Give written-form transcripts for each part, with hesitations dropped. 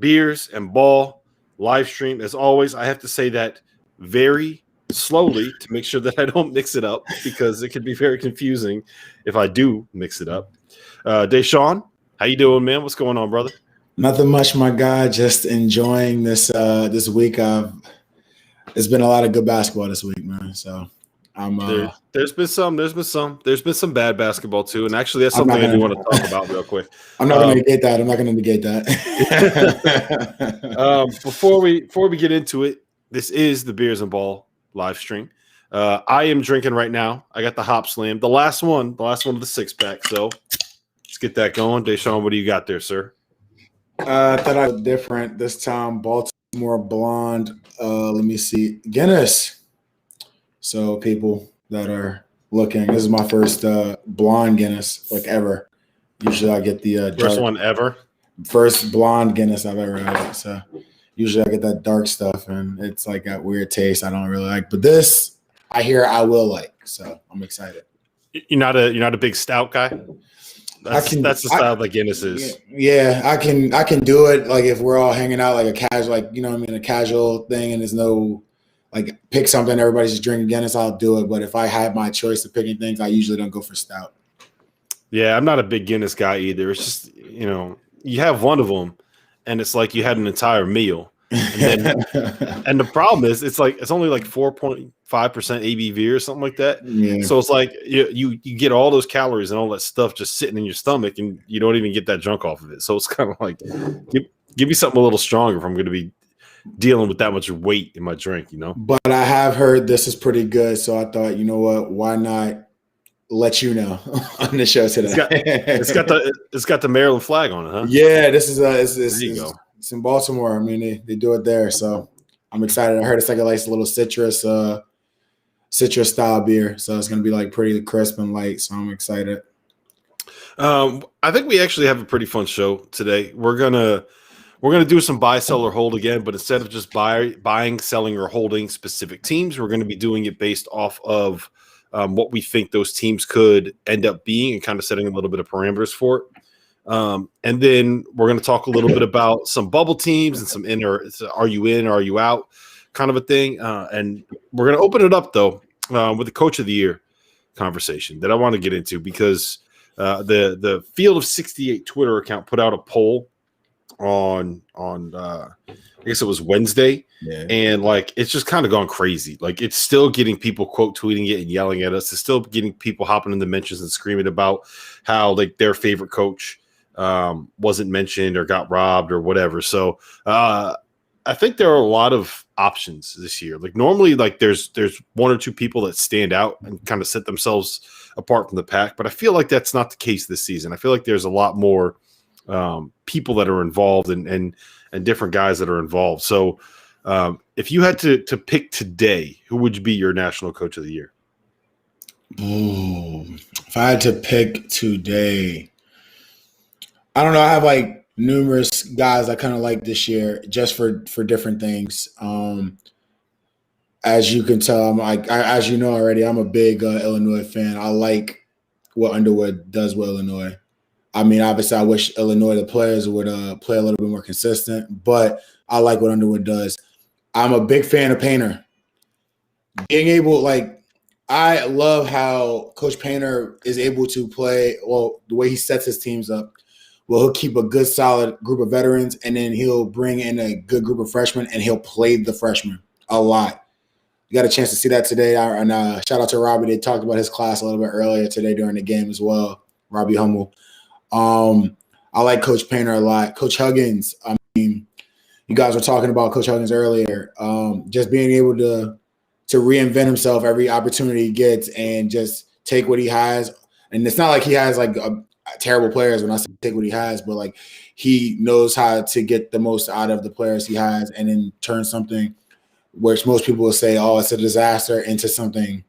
Beers and Ball live stream. As always, I have to say that very slowly to make sure that I don't mix it up because it can be very confusing if I do mix it up. Da'Sean, how you doing, man? What's going on, brother? Nothing much, my guy. Just enjoying this this week. It's been a lot of good basketball this week, man. So I'm there's been some bad basketball too, and actually that's something I do want to talk about real quick. I'm not going to negate that. Before we get into it, this is the Beers and Ball live stream. I am drinking right now. I got the Hop Slam, the last one of the 6-pack. So let's get that going. Da'Sean, what do you got there, sir? I thought I was different this time. Baltimore Blonde. Let me see. Guinness. So people that are looking, this is my first blonde Guinness like ever. Usually I get the first one ever. First blonde Guinness I've ever had. So usually I get that dark stuff and it's like a weird taste I don't really like. But this I hear I will like. So I'm excited. You're not a big stout guy? That's the style that Guinness is. Yeah, I can do it like if we're all hanging out like a casual, like you know what I mean, a casual thing and there's no like pick something, everybody's just drinking Guinness, I'll do it. But if I had my choice of picking things, I usually don't go for stout. Yeah, I'm not a big Guinness guy either. It's just, you have one of them and it's like you had an entire meal. And the problem is it's only like 4.5% ABV or something like that. Yeah. So it's like you get all those calories and all that stuff just sitting in your stomach and you don't even get that junk off of it. So it's kind of like give me something a little stronger if I'm going to be dealing with that much weight in my drink, But I have heard this is pretty good, so I thought, you know what, why not let you know on the show today? It's got the Maryland flag on it, huh? Yeah, this is it's in Baltimore. I mean, they do it there, so I'm excited. I heard it's like a nice little citrus style beer, so it's gonna be like pretty crisp and light. So I'm excited. I think we actually have a pretty fun show today. We're gonna do some buy, sell, or hold again, but instead of just buying, selling, or holding specific teams, we're going to be doing it based off of what we think those teams could end up being and kind of setting a little bit of parameters for it. And then we're going to talk a little bit about some bubble teams and some are you in, or are you out kind of a thing. And we're going to open it up, though, with the Coach of the Year conversation that I want to get into because the Field of 68 Twitter account put out a poll on I guess it was Wednesday, and like it's just kind of gone crazy. Like it's still getting people quote tweeting it and yelling at us. It's still getting people hopping in the mentions and screaming about how like their favorite coach wasn't mentioned or got robbed or whatever. So I think there are a lot of options this year. Like normally, like there's one or two people that stand out and kind of set themselves apart from the pack, but I feel like that's not the case this season. I feel like there's a lot more people that are involved and different guys that are involved. So if you had to pick today, who would be your national coach of the year? If I had to pick today, I don't know. I have like numerous guys I kind of like this year just for different things. As you can tell, as you know already, I'm a big Illinois fan. I like what Underwood does with Illinois. I mean, obviously, I wish Illinois, the players, would play a little bit more consistent, but I like what Underwood does. I'm a big fan of Painter. Being able, I love how Coach Painter is able to play, well, the way he sets his teams up. Well, he'll keep a good, solid group of veterans, and then he'll bring in a good group of freshmen, and he'll play the freshmen a lot. You got a chance to see that today. And shout out to Robbie. They talked about his class a little bit earlier today during the game as well, Robbie Hummel. I like Coach Painter a lot. Coach Huggins, I mean, you guys were talking about Coach Huggins earlier. Just being able to reinvent himself every opportunity he gets and just take what he has. And it's not like he has terrible players when I say take what he has, but like he knows how to get the most out of the players he has and then turn something which most people will say, oh, it's a disaster into something,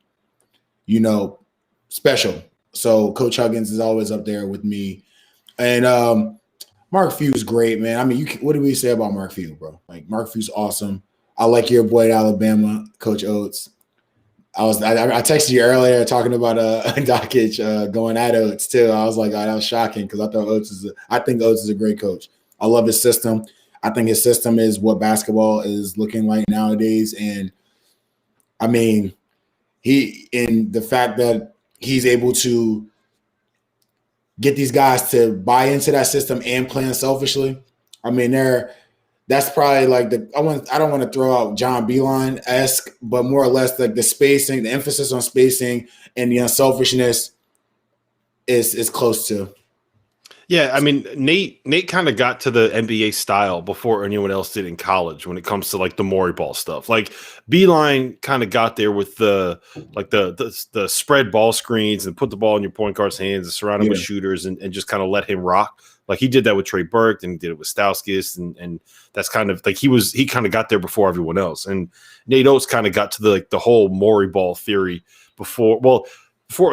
special. So Coach Huggins is always up there with me. And Mark Few's great, man. I mean, what do we say about Mark Few, bro? Like, Mark Few's awesome. I like your boy at Alabama, Coach Oates. I texted you earlier talking about Dockage going at Oates too. I was like, oh, that was shocking because I think Oates is a great coach. I love his system. I think his system is what basketball is looking like nowadays. And I mean, the fact that he's able to get these guys to buy into that system and play unselfishly. I mean, that's probably like I don't want to throw out John Beilein-esque, but more or less like the spacing, the emphasis on spacing and the unselfishness is close to. Yeah, I mean, Nate kind of got to the NBA style before anyone else did in college when it comes to like the Morey ball stuff. Like Beilein kind of got there with the spread ball screens and put the ball in your point guard's hands and surround him with shooters and just kind of let him rock. Like he did that with Trey Burke and he did it with Stauskas and that's kind of like he kind of got there before everyone else. And Nate Oates kind of got to the whole Morey ball theory before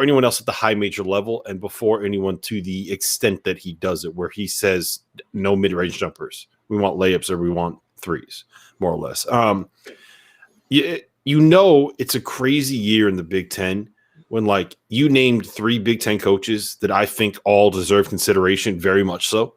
anyone else at the high major level and before anyone to the extent that he does it, where he says no mid-range jumpers. We want layups or we want threes, more or less. It's a crazy year in the Big Ten when like you named 3 Big Ten coaches that I think all deserve consideration, very much so.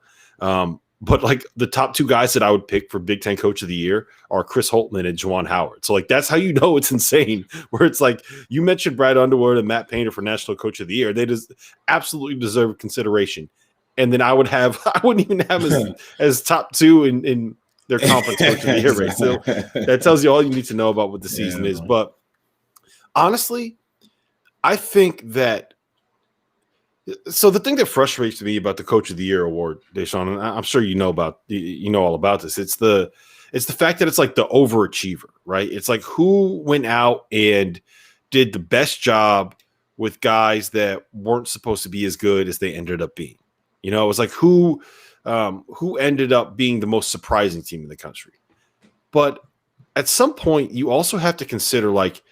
But like the top 2 guys that I would pick for Big Ten Coach of the Year are Chris Holtmann and Juwan Howard. So like that's how you know it's insane. Where it's like you mentioned Brad Underwood and Matt Painter for National Coach of the Year. They just absolutely deserve consideration. And then I wouldn't even have as top 2 in their conference Coach of the Year race. So that tells you all you need to know about what the season is. But honestly, I think that. So the thing that frustrates me about the Coach of the Year award, Da'Sean, and I'm sure you know all about this. It's the fact that it's like the overachiever, right? It's like who went out and did the best job with guys that weren't supposed to be as good as they ended up being. You know, it was like who ended up being the most surprising team in the country. But at some point, you also have to consider like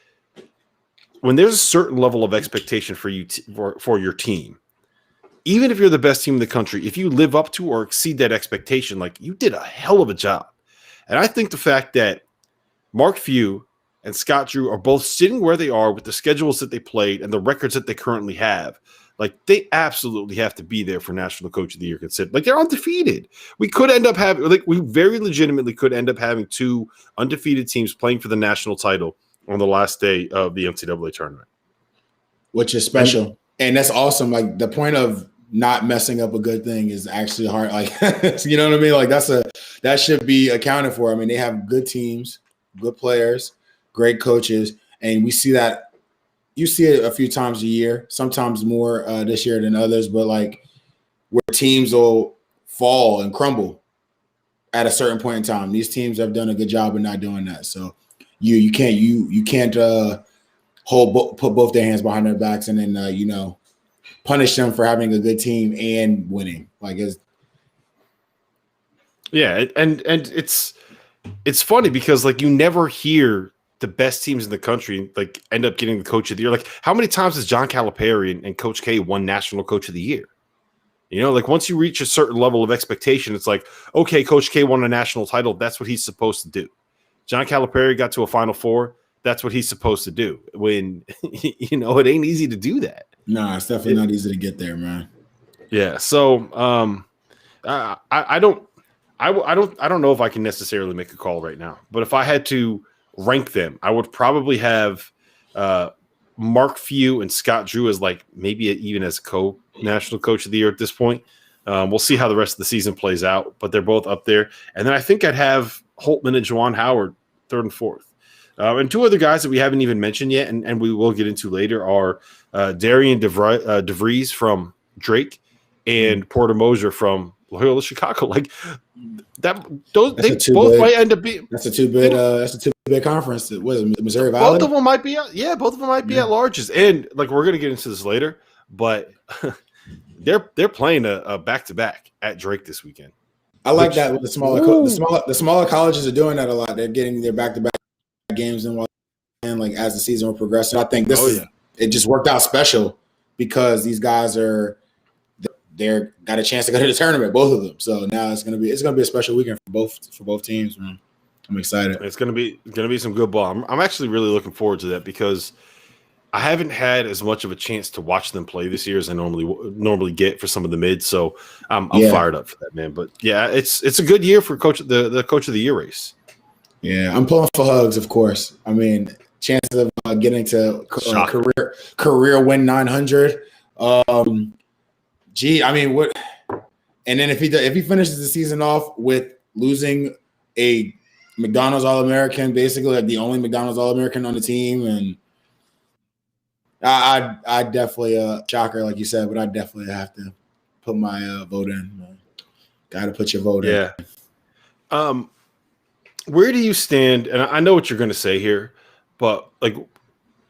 when there's a certain level of expectation for you for your team. Even if you're the best team in the country, if you live up to or exceed that expectation, like you did a hell of a job. And I think the fact that Mark Few and Scott Drew are both sitting where they are with the schedules that they played and the records that they currently have, like they absolutely have to be there for National Coach of the Year considered. Like they're undefeated. We could end up having, like we very legitimately could end up having 2 undefeated teams playing for the national title on the last day of the NCAA tournament. Which is special. And that's awesome. Like the point of not messing up a good thing is actually hard. Like, you know what I mean? Like that should be accounted for. I mean, they have good teams, good players, great coaches. And we see that you see it a few times a year, sometimes more this year than others, but like where teams will fall and crumble at a certain point in time. These teams have done a good job of not doing that. So you can't put both their hands behind their backs and then punish them for having a good team and winning. Like and it's funny because like you never hear the best teams in the country like end up getting the Coach of the Year. Like how many times has John Calipari and Coach K won National Coach of the Year? You know, like once you reach a certain level of expectation, it's like, okay, Coach K won a national title. That's what he's supposed to do. John Calipari got to a Final Four. That's what he's supposed to do. When it ain't easy to do that. No, it's definitely not easy to get there, man. Yeah. So I don't know if I can necessarily make a call right now, but if I had to rank them, I would probably have Mark Few and Scott Drew as like maybe even as co-national coach of the year at this point. We'll see how the rest of the season plays out, but they're both up there. And then I think I'd have Holtmann and Juwan Howard 3rd and 4th. And 2 other guys that we haven't even mentioned yet, and we will get into later, are Darian DeVries from Drake and Porter Moser from Loyola Chicago. Like that, might end up being. That's a two-bid conference. What is it, Missouri Valley? Both of them might be. Both of them might be at larges, and like we're gonna get into this later, but they're playing a back-to-back at Drake this weekend. I like that with the smaller colleges are doing that a lot. They're getting their back-to-back games and like as the season will progress. I think it just worked out special because these guys they're got a chance to go to the tournament, both of them. So now it's gonna be a special weekend for both teams, man. I'm excited. It's gonna be some good ball. I'm actually really looking forward to that because I haven't had as much of a chance to watch them play this year as I normally get for some of the mids. So I'm fired up for that, man. But yeah, it's a good year for the coach of the year race. Yeah, I'm pulling for Hugs, of course. I mean, chances of getting to career win 900. I mean, what? And then if he finishes the season off with losing a McDonald's All-American, basically like the only McDonald's All-American on the team, and I definitely shocker, like you said, but I definitely have to put my vote in. Got to put your vote in. Yeah. Where do you stand? And I know what you're going to say here, but like,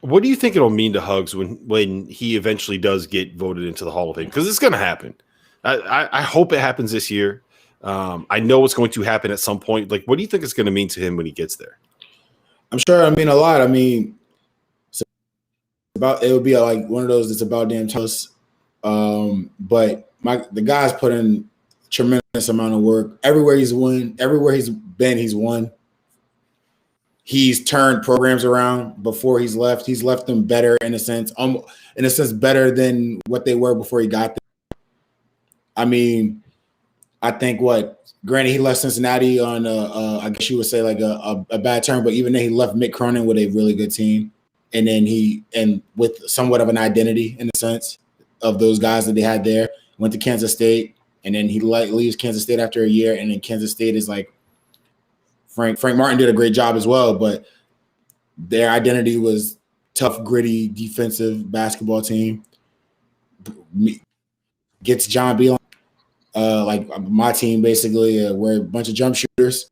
what do you think it'll mean to Hugs when he eventually does get voted into the Hall of Fame? Because it's going to happen. I hope it happens this year. I know it's going to happen at some point. Like, what do you think it's going to mean to him when he gets there? I'm sure. I mean, a lot. I mean, it would be like one of those that's about damn tough. But the guy's put in tremendous amount of work. Everywhere he's been, he's won. He's turned programs around before he's left. He's left them better in a sense better than what they were before he got there. I mean, I think granted, he left Cincinnati on I guess you would say like a bad term, but even then he left Mick Cronin with a really good team. And then with somewhat of an identity in the sense of those guys that they had there. Went to Kansas State, and then he leaves Kansas State after a year, and then Kansas State is like Frank Martin did a great job as well, but their identity was tough, gritty, defensive basketball team. Gets John Beeline, like my team basically, we're a bunch of jump shooters,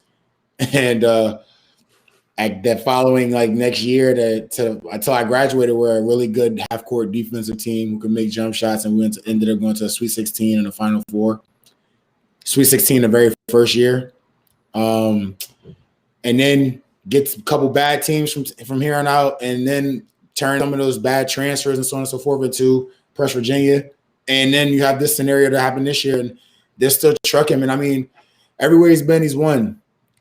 and that following like next year until I graduated, we're a really good half court defensive team who could make jump shots, and we ended up going to a Sweet 16 and a Final Four. Sweet 16 the very first year, and then gets a couple bad teams from here on out, and then turn some of those bad transfers and so on and so forth into West Virginia, and then you have this scenario that happened this year, and they're still trucking him. And I mean, everywhere he's been, he's won.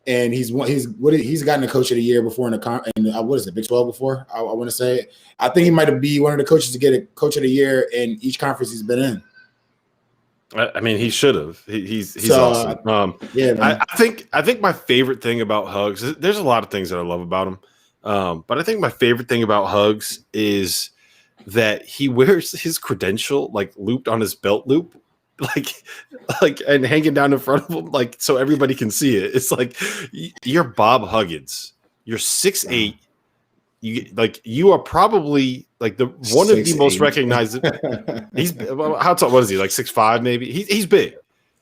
And he's gotten a coach of the year before what is it, Big 12 before? I want to say. I think he might be one of the coaches to get a coach of the year in each conference he's been in. I mean, he should have. He's awesome. Yeah, man. I think my favorite thing about Hugs, there's a lot of things that I love about him, but I think my favorite thing about Hugs is that he wears his credential like looped on his belt loop. Like and hanging down in front of him, like so everybody can see it. It's like you're Bob Huggins. You're 6'8". You are probably like one of the most recognized. He's how tall? What is he, like 6'5"? Maybe he's big.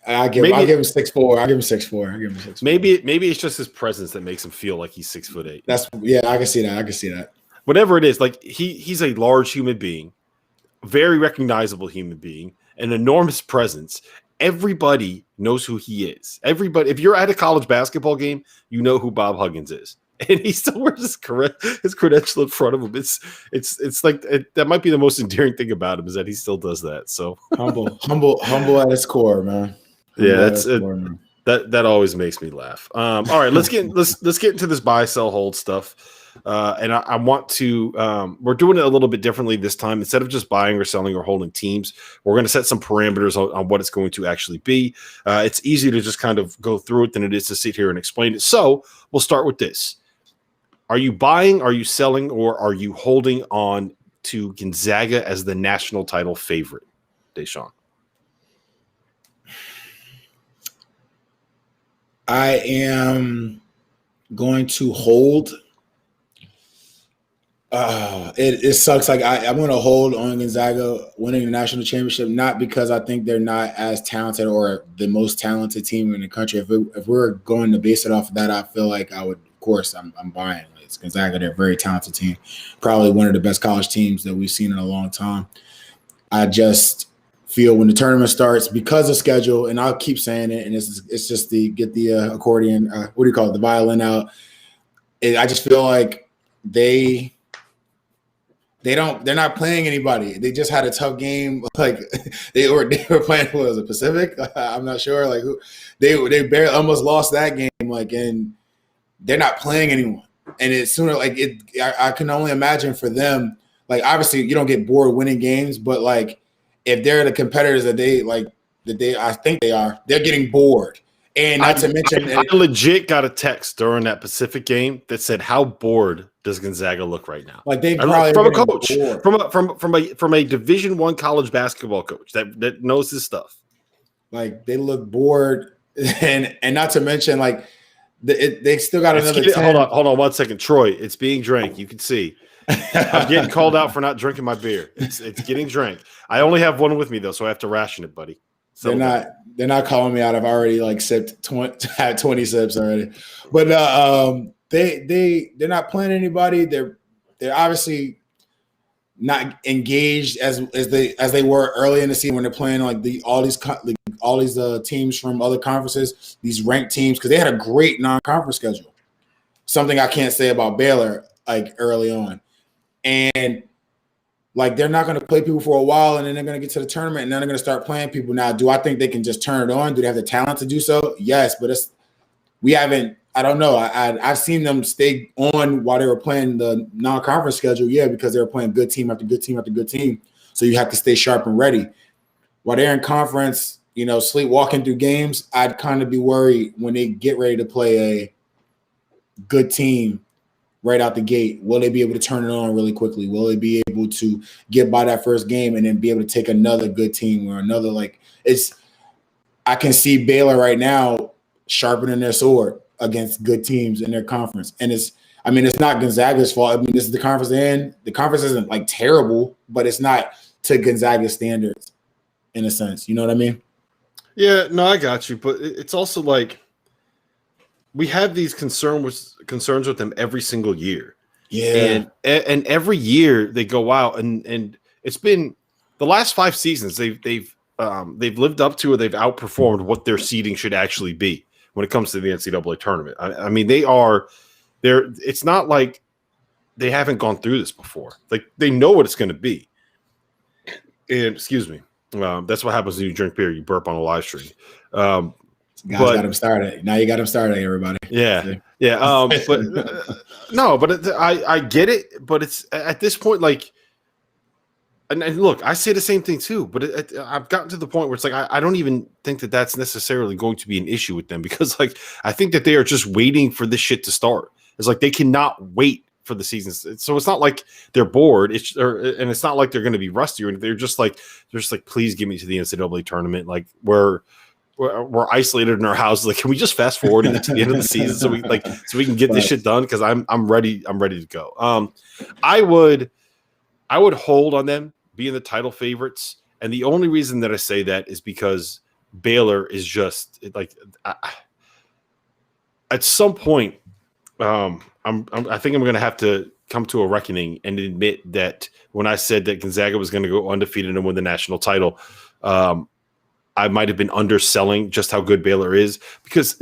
I give him 6'4". I give him 6'4". Maybe it's just his presence that makes him feel like he's 6'8". I can see that. Whatever it is, like he's a large human being, very recognizable human being. An enormous presence. Everybody knows who he is. Everybody, if you're at a college basketball game, you know who Bob Huggins is, and he still wears his credential in front of him. It's like that might be the most endearing thing about him is that he still does that. So humble at his core, man. That always makes me laugh. All right, let's get into this buy, sell, hold stuff. And I want to we're doing it a little bit differently this time. Instead of just buying or selling or holding teams, we're going to set some parameters on what it's going to actually be. It's easy to just kind of go through it than it is to sit here and explain it. So we'll start with this. Are you buying, are you selling, or are you holding on to Gonzaga as the national title favorite, Da'Sean? I am going to hold. It sucks. Like I'm going to hold on Gonzaga winning the national championship, not because I think they're not as talented or the most talented team in the country. If we're going to base it off of that, I feel like I would. Of course, I'm buying. It's Gonzaga. They're a very talented team, probably one of the best college teams that we've seen in a long time. I just feel when the tournament starts, because of schedule, and I'll keep saying it, and it's just get the accordion. What do you call it? The violin out. I just feel like they're not playing anybody. They just had a tough game. Like they were playing, what was it, Pacific? I'm not sure. Like who they barely almost lost that game. Like, and they're not playing anyone. And it's sooner like it. I can only imagine for them, like obviously you don't get bored winning games, but like if they're the competitors I think they are, they're getting bored. And not to mention, I legit got a text during that Pacific game that said, "How bored does Gonzaga look right now?" Like they probably from a coach, bored. from a Division I college basketball coach that knows his stuff. Like they look bored, and not to mention, like they still got another 10. Hold on 1 second, Troy. It's being drank. You can see. I'm getting called out for not drinking my beer. It's getting drank. I only have one with me though, so I have to ration it, buddy. So they're not calling me out. I've already like sipped 20 sips already. But they're not playing anybody. They're obviously not engaged as they were early in the season when they're playing like all these teams from other conferences, these ranked teams, because they had a great non-conference schedule. Something I can't say about Baylor like early on. And like they're not going to play people for a while, and then they're going to get to the tournament, and then they're going to start playing people. Now, do I think they can just turn it on? Do they have the talent to do so? Yes, but we haven't. I don't know. I've seen them stay on while they were playing the non-conference schedule. Yeah, because they were playing good team after good team after good team. So you have to stay sharp and ready. While they're in conference, sleepwalking through games, I'd kind of be worried when they get ready to play a good team right out the gate. Will they be able to turn it on really quickly? Will they be able to get by that first game and then be able to take another good team or another I can see Baylor right now sharpening their sword against good teams in their conference. And it's not Gonzaga's fault. I mean, this is the conference they're in. The conference isn't like terrible, but it's not to Gonzaga standards in a sense. You know what I mean? Yeah, no, I got you. But it's also like we have these concerns with them every single year. Yeah. And every year they go out and it's been the last 5 seasons they've lived up to or they've outperformed what their seeding should actually be when it comes to the NCAA tournament. I mean, it's not like they haven't gone through this before. Like they know what it's going to be. And excuse me. That's what happens when you drink beer. You burp on a live stream. Guys got him started. Now you got him started, everybody. Yeah. But no, but I get it. But it's at this point, like, and look, I say the same thing too. But I've gotten to the point where it's like I don't even think that that's necessarily going to be an issue with them because, like, I think that they are just waiting for this shit to start. It's like they cannot wait for the season. So it's not like they're bored. And it's not like they're going to be rusty or they're just like please get me to the NCAA tournament. Like we're isolated in our houses. Like, can we just fast forward to the end of the season so we can get this shit done? Because I'm ready. I'm ready to go. I would hold on them being the title favorites, and the only reason that I say that is because Baylor is just like at some point. I think I'm going to have to come to a reckoning and admit that when I said that Gonzaga was going to go undefeated and win the national title, I might have been underselling just how good Baylor is because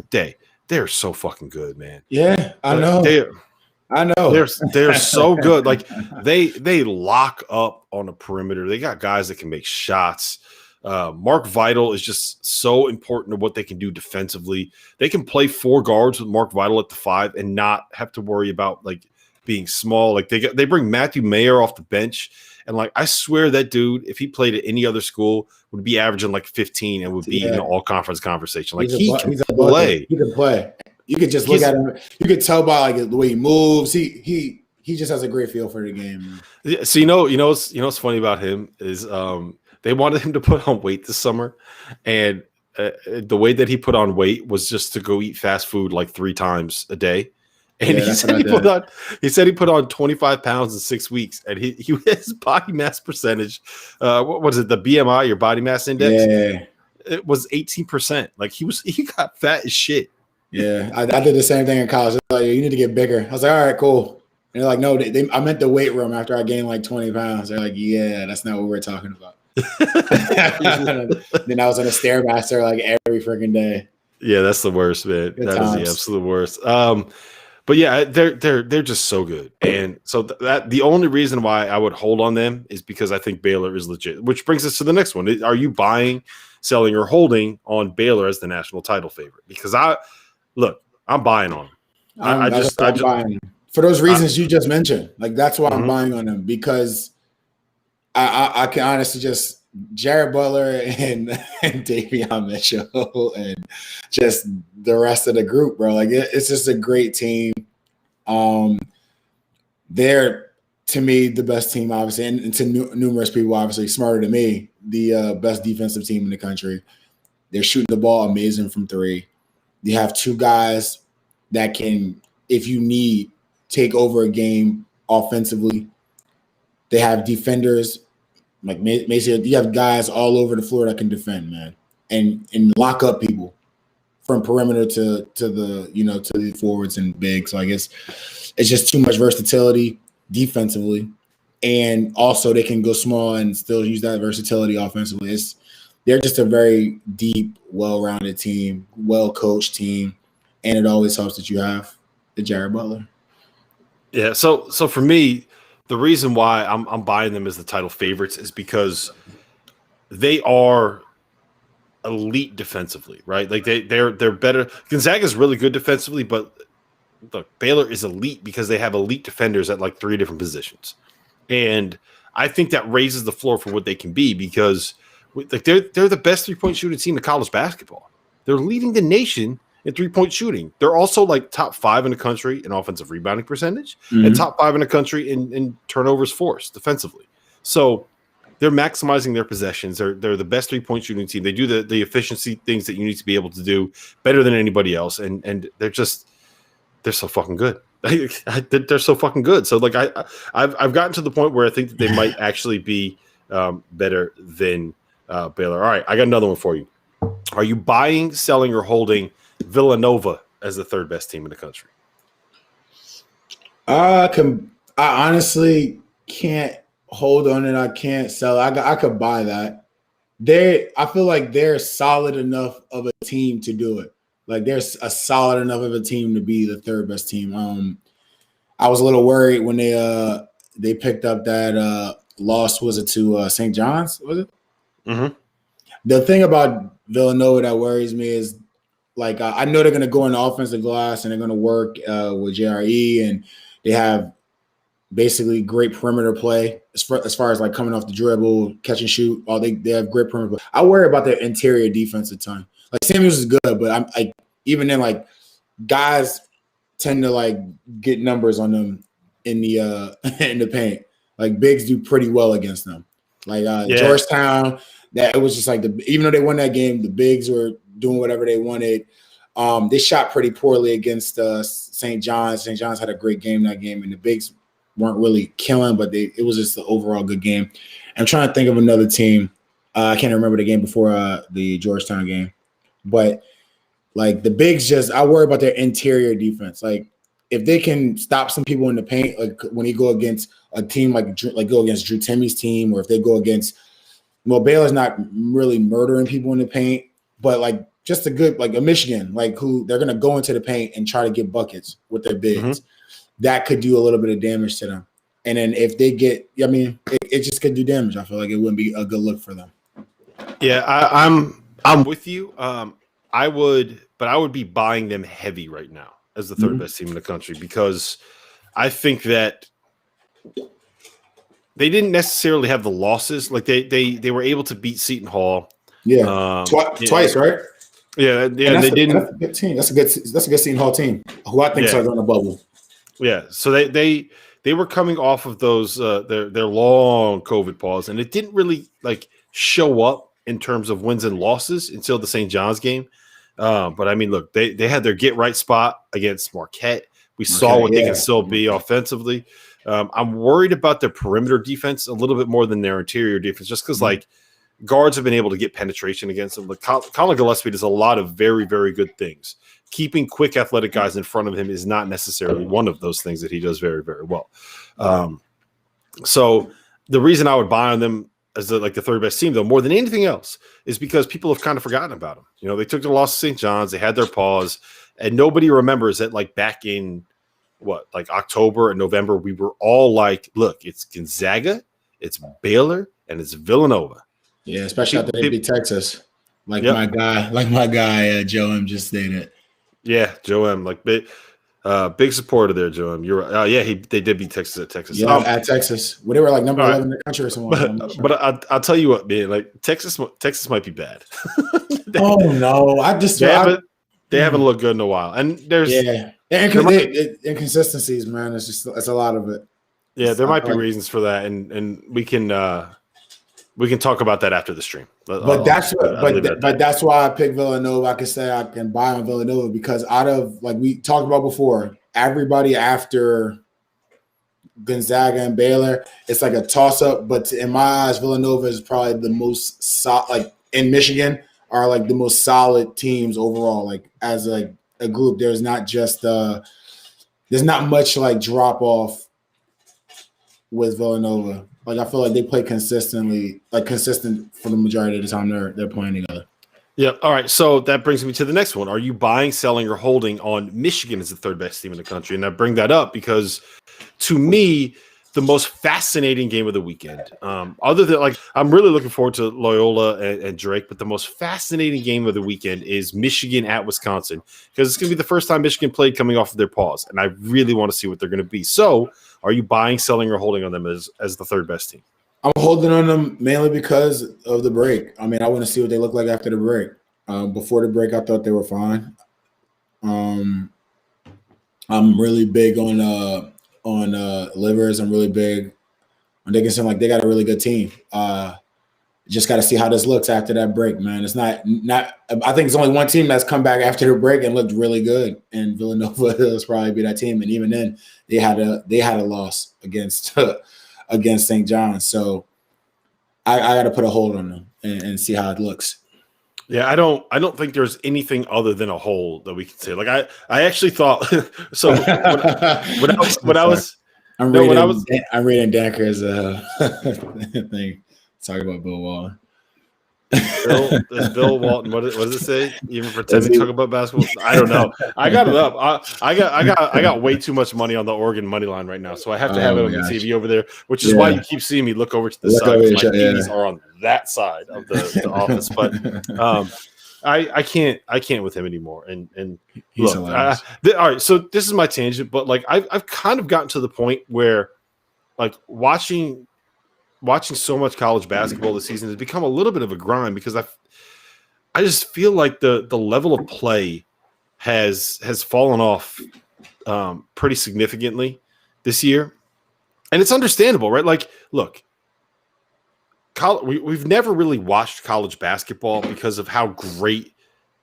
they're so fucking good, man. Yeah, I know. They're so good. Like they lock up on the perimeter. They got guys that can make shots. Mark Vital is just so important to what they can do defensively. They can play 4 guards with Mark Vital at the 5 and not have to worry about like being small. Like they bring Matthew Mayer off the bench. And like, I swear that dude, if he played at any other school, would be averaging like 15 and would be in an all-conference conversation. Like he can play. He can play. You could just look at him. You could tell by like the way he moves. He just has a great feel for the game. Yeah, so what's funny about him is they wanted him to put on weight this summer, and the way that he put on weight was just to go eat fast food like 3 times a day. And he said he put on 25 pounds in 6 weeks, and his body mass percentage, what was it, the BMI, your body mass index? Yeah, it was 18%. Like he got fat as shit. Yeah, I did the same thing in college. They're like, you need to get bigger. I was like, all right, cool. And they're like, no, I meant the weight room after I gained like 20 pounds. They're like, yeah, that's not what we're talking about. Then I was on a Stairmaster like every freaking day. Yeah, that's the worst, man. That is the absolute worst. But yeah, they're just so good, and so that the only reason why I would hold on them is because I think Baylor is legit. Which brings us to the next one: are you buying, selling, or holding on Baylor as the national title favorite? Because I'm buying on them. I'm buying for those reasons you just mentioned. Like that's why I'm buying on them because I can honestly just Jared Butler and Davion Mitchell and just the rest of the group, bro. Like it's just a great team. They're to me the best team, obviously, and to numerous people, obviously smarter than me, the best defensive team in the country. They're shooting the ball amazing from three. You have two guys that can, if you need, take over a game offensively. They have defenders like Mason. You have guys all over the floor that can defend, man, and lock up people from perimeter to the forwards and bigs. So I guess it's just too much versatility defensively, and also they can go small and still use that versatility offensively. They're just a very deep, well-rounded team, well-coached team, and it always helps that you have the Jared Butler. Yeah, so for me, the reason why I'm buying them as the title favorites is because they are elite defensively, right? Like they're better. Gonzaga is really good defensively, but look, Baylor is elite because they have elite defenders at like 3 different positions, and I think that raises the floor for what they can be because like they're the best 3-point shooting team in college basketball. They're leading the nation in 3-point shooting. They're also like top 5 in the country in offensive rebounding percentage and top 5 in the country in turnovers forced defensively. So they're maximizing their possessions. They're the best 3-point shooting team. They do the efficiency things that you need to be able to do better than anybody else. And they're so fucking good. They're so fucking good. So like I've gotten to the point where I think that they might actually be better than Baylor. All right, I got another one for you. Are you buying, selling, or holding Villanova as the 3rd best team in the country? I honestly can't hold on it. I can't sell it. I could buy that. I feel like they're solid enough of a team to do it. Like they're a solid enough of a team to be the 3rd best team. I was a little worried when they picked up that loss. Was it to St. John's? Was it? Mm-hmm. The thing about Villanova that worries me is, like, I know they're going to go in the offensive glass and they're going to work with JRE, and they have basically great perimeter play as far as like coming off the dribble, catch and shoot. They have great perimeter play. I worry about their interior defense a ton. Like Samuels is good, but I'm like even then like guys tend to like get numbers on them in the in the paint. Like bigs do pretty well against them. Like Georgetown, that it was just like even though they won that game, the bigs were doing whatever they wanted. They shot pretty poorly against St. John's. St. John's had a great game that game, and the bigs weren't really killing, but it was just an overall good game. I'm trying to think of another team. I can't remember the game before the Georgetown game, but like the bigs I worry about their interior defense. Like if they can stop some people in the paint, like when you go against a team like go against Drew Timmy's team, or if they go against, well, Baylor's not really murdering people in the paint, but like just a good, like a Michigan, like who they're going to go into the paint and try to get buckets with their bigs. That could do a little bit of damage to them. And then if they get, I mean, it just could do damage. I feel like it wouldn't be a good look for them. Yeah, I'm with you. I would be buying them heavy right now as the 3rd best team in the country, because I think that they didn't necessarily have the losses. Like they were able to beat Seton Hall. Yeah, twice, right? Yeah. They didn't. That's a good team. That's a good Seton Hall team, who I think started on the bubble. Yeah, so they were coming off of those their long COVID pause, and it didn't really like show up in terms of wins and losses until the St. John's game. But I mean, look, they had their get right spot against Marquette. We saw what they can still be offensively. I'm worried about their perimeter defense a little bit more than their interior defense, just because like guards have been able to get penetration against them. Like Colin Gillespie does a lot of very, very good things. Keeping quick, athletic guys in front of him is not necessarily one of those things that he does very, very well. So the reason I would buy on them as the 3rd best team, though, more than anything else, is because people have kind of forgotten about them. You know, they took the loss to St. John's, they had their pause, and nobody remembers that like back in October and November, we were all like, look, it's Gonzaga, it's Baylor, and it's Villanova. Yeah, especially after they beat Texas. My guy Joe M just stated. Yeah, Joe M. Big supporter there, Joe. You're right. Yeah, they did beat Texas at Texas. Yeah, at Texas. Well, they were like number 11 in the country or something. But I'll tell you what, man. Like Texas might be bad. Oh no, they haven't looked good in a while, and there's inconsistencies, man. It's a lot of it. Yeah, there might be reasons for that, and we can talk about that after the stream. But that's why I picked Villanova. I can say I can buy on Villanova because out of, like we talked about before, everybody after Gonzaga and Baylor, it's like a toss up. But in my eyes, Villanova is probably the most like in Michigan are like the most solid teams overall. Like as a group, there's not much like drop off with Villanova. Like I feel like they play consistent for the majority of the time they're playing together. Yeah. All right. So that brings me to the next one. Are you buying, selling, or holding on Michigan as the third best team in the country? And I bring that up because, to me, the most fascinating game of the weekend, other than like I'm really looking forward to Loyola and Drake, but the most fascinating game of the weekend is Michigan at Wisconsin because it's going to be the first time Michigan played coming off of their pause, and I really want to see what they're going to be. So, are you buying, selling, or holding on them as the third best team? I'm holding on them mainly because of the break. I mean, I want to see what they look like after the break. Before the break, I thought they were fine. I'm really big on Livers. I'm really big on Dickinson. Like they got a really good team. Just got to see how this looks after that break, man. It's not. I think it's only one team that's come back after the break and looked really good, and Villanova will probably be that team. And even then, they had a loss against St. John's. So I got to put a hold on them and see how it looks. Yeah, I don't think there's anything other than a hold that we can say. Like I actually thought so when I was reading Danker's thing talking about Bill Walton. Bill Walton, what does it say? Even pretending to talk about basketball? I don't know. I got it up. I got way too much money on the Oregon money line right now, so I have to have it on the TV over there, which is why you keep seeing me look over to the side. My TVs are on that side of the office, but I can't with him anymore. And look, all right. So this is my tangent, but like I've kind of gotten to the point where like watching so much college basketball this season has become a little bit of a grind because I just feel like the level of play has fallen off pretty significantly this year, and it's understandable, right? Like, look, we've never really watched college basketball because of how great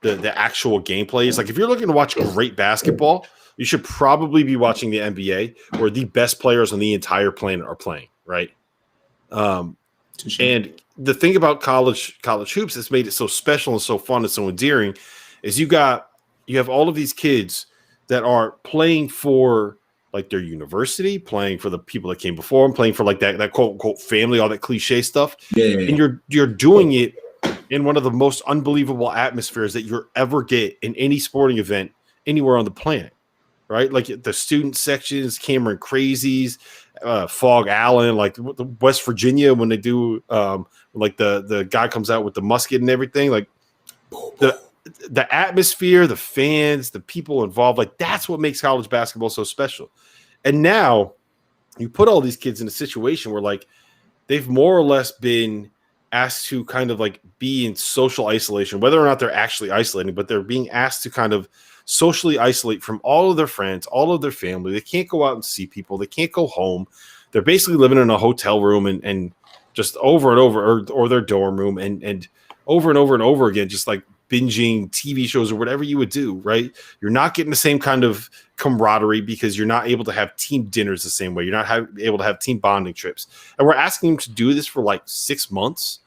the actual gameplay is. Like, if you're looking to watch great basketball, you should probably be watching the NBA, where the best players on the entire planet are playing, right? And the thing about college hoops that's made it so special and so fun and so endearing is you have all of these kids that are playing for like their university, playing for the people that came before them, playing for like that quote unquote family, all that cliche stuff. Yeah. And you're doing it in one of the most unbelievable atmospheres that you'll ever get in any sporting event anywhere on the planet. Right? Like the student sections, Cameron Crazies, Fog Allen, like West Virginia when they do like the guy comes out with the musket and everything, like the atmosphere, the fans, the people involved, like that's what makes college basketball so special. And now you put all these kids in a situation where like they've more or less been asked to kind of like be in social isolation, whether or not they're actually isolating, but they're being asked to kind of socially isolate from all of their friends, all of their family. They can't go out and see people. They can't go home. They're basically living in a hotel room and just over and over, or their dorm room and over and over and over again, just like binging TV shows or whatever you would do, right? You're not getting the same kind of camaraderie because you're not able to have team dinners the same way. You're not able to have team bonding trips. And we're asking them to do this for like 6 months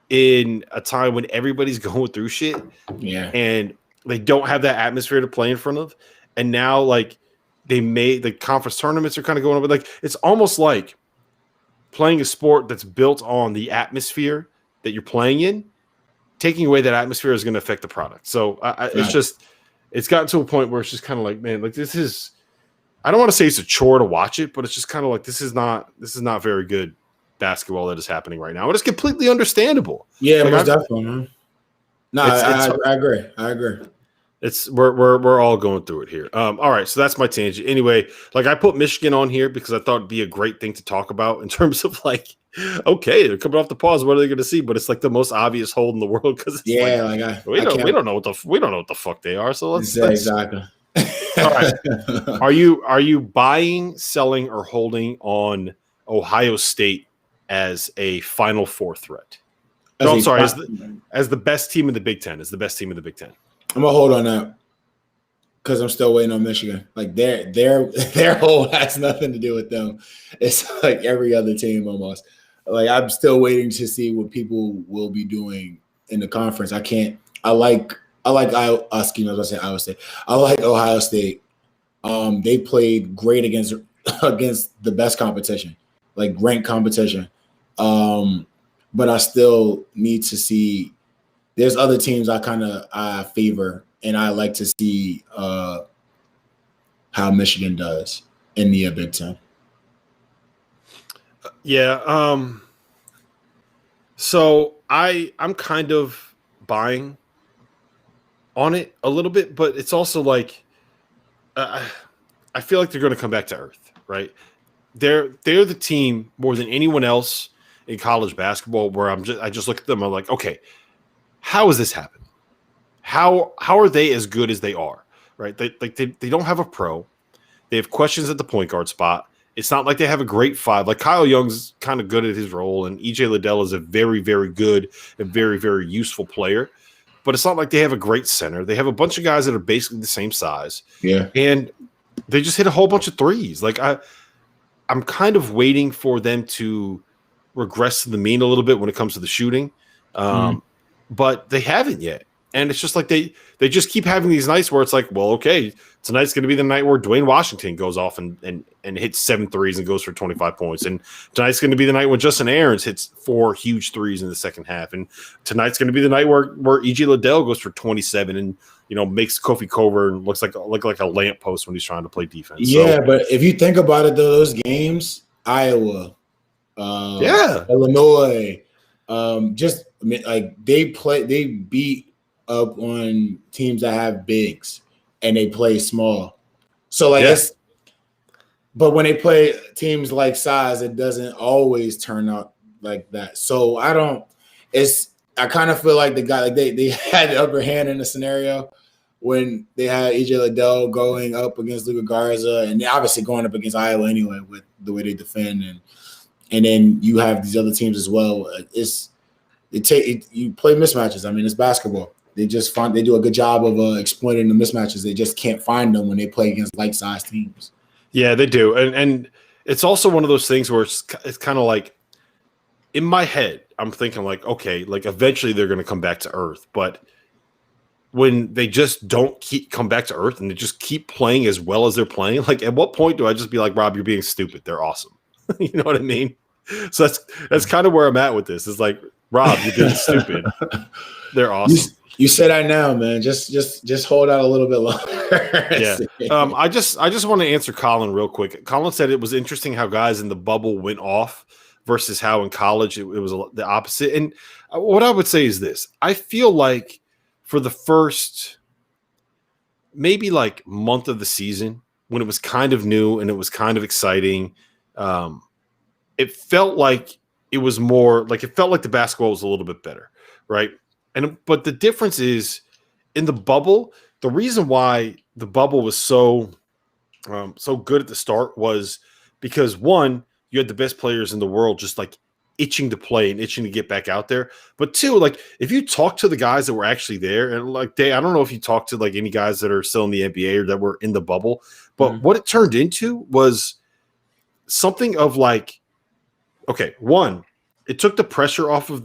in a time when everybody's going through shit. Yeah. And they don't have that atmosphere to play in front of. And now, like, the conference tournaments are kind of going over. Like, it's almost like playing a sport that's built on the atmosphere that you're playing in. Taking away that atmosphere is going to affect the product. So it's gotten to a point where it's just kind of like, man, like this is, I don't want to say it's a chore to watch it, but it's just kind of like, this is not very good basketball that is happening right now. And it's completely understandable. Yeah, like, most definitely, man. No, I agree. We're all going through it here. All right, so that's my tangent. Anyway, like I put Michigan on here because I thought it'd be a great thing to talk about in terms of like, okay, they're coming off the pause. What are they going to see? But it's like the most obvious hold in the world because it's like we don't know what the fuck they are. So let's exactly. All right. Are you buying, selling, or holding on Ohio State as a Final Four threat? No, I'm sorry, as the best team in the Big Ten. As the best team in the Big Ten. I'm gonna hold on that because I'm still waiting on Michigan. Like their hold has nothing to do with them. It's like every other team almost. Like I'm still waiting to see what people will be doing in the conference. I like Iowa State. I like Ohio State. They played great against the best competition, like ranked competition. But I still need to see. There's other teams I favor, and I like to see how Michigan does in the Big Ten. Yeah. So I'm kind of buying on it a little bit, but it's also like I feel like they're going to come back to earth, right? They're the team more than anyone else in college basketball where I just look at them. I'm like, okay, how has this happened? How are they as good as they are? Right? They don't have a pro. They have questions at the point guard spot. It's not like they have a great five. Like Kyle Young's kind of good at his role, and EJ Liddell is a very, very good and very, very useful player. But it's not like they have a great center. They have a bunch of guys that are basically the same size. Yeah. And they just hit a whole bunch of threes. Like I'm kind of waiting for them to regress to the mean a little bit when it comes to the shooting. But they haven't yet. And it's just like they just keep having these nights where it's like, well, okay, tonight's going to be the night where Dwayne Washington goes off and hits 7 threes and goes for 25 points. And tonight's going to be the night when Justin Aarons hits 4 huge threes in the second half. And tonight's going to be the night where E.J. Liddell goes for 27 and, makes Kofi Coburn looks like a lamppost when he's trying to play defense. Yeah, so, but if you think about it, though, those games, Iowa, Illinois, they beat up on teams that have bigs and they play small. So but when they play teams like size, it doesn't always turn out like that. So I kind of feel like they had the upper hand in the scenario when they had EJ Liddell going up against Luka Garza and obviously going up against Iowa anyway with the way they defend and then you have these other teams as well. You play mismatches. I mean, it's basketball. They do a good job of exploiting the mismatches. They just can't find them when they play against like-sized teams. Yeah, they do. And it's also one of those things where it's kind of like in my head, I'm thinking like, okay, like eventually they're going to come back to earth. But when they just don't come back to earth and they just keep playing as well as they're playing, like at what point do I just be like, Rob, you're being stupid. They're awesome. You know what I mean? So that's kind of where I'm at with this. It's like, Rob, you're being stupid. They're awesome. You say that now, man. Just hold out a little bit longer. Yeah. I just want to answer Colin real quick. Colin said it was interesting how guys in the bubble went off versus how in college it was the opposite. And what I would say is this. I feel like for the first maybe like month of the season when it was kind of new and it was kind of exciting, it felt like it was more like it felt like the basketball was a little bit better, right? But the difference is in the bubble, the reason why the bubble was so good at the start was because one, you had the best players in the world just like itching to play and itching to get back out there. But two, like if you talk to the guys that were actually there, and like I don't know if you talk to like any guys that are still in the NBA or that were in the bubble, but what it turned into was something of like, okay, one, it took the pressure off of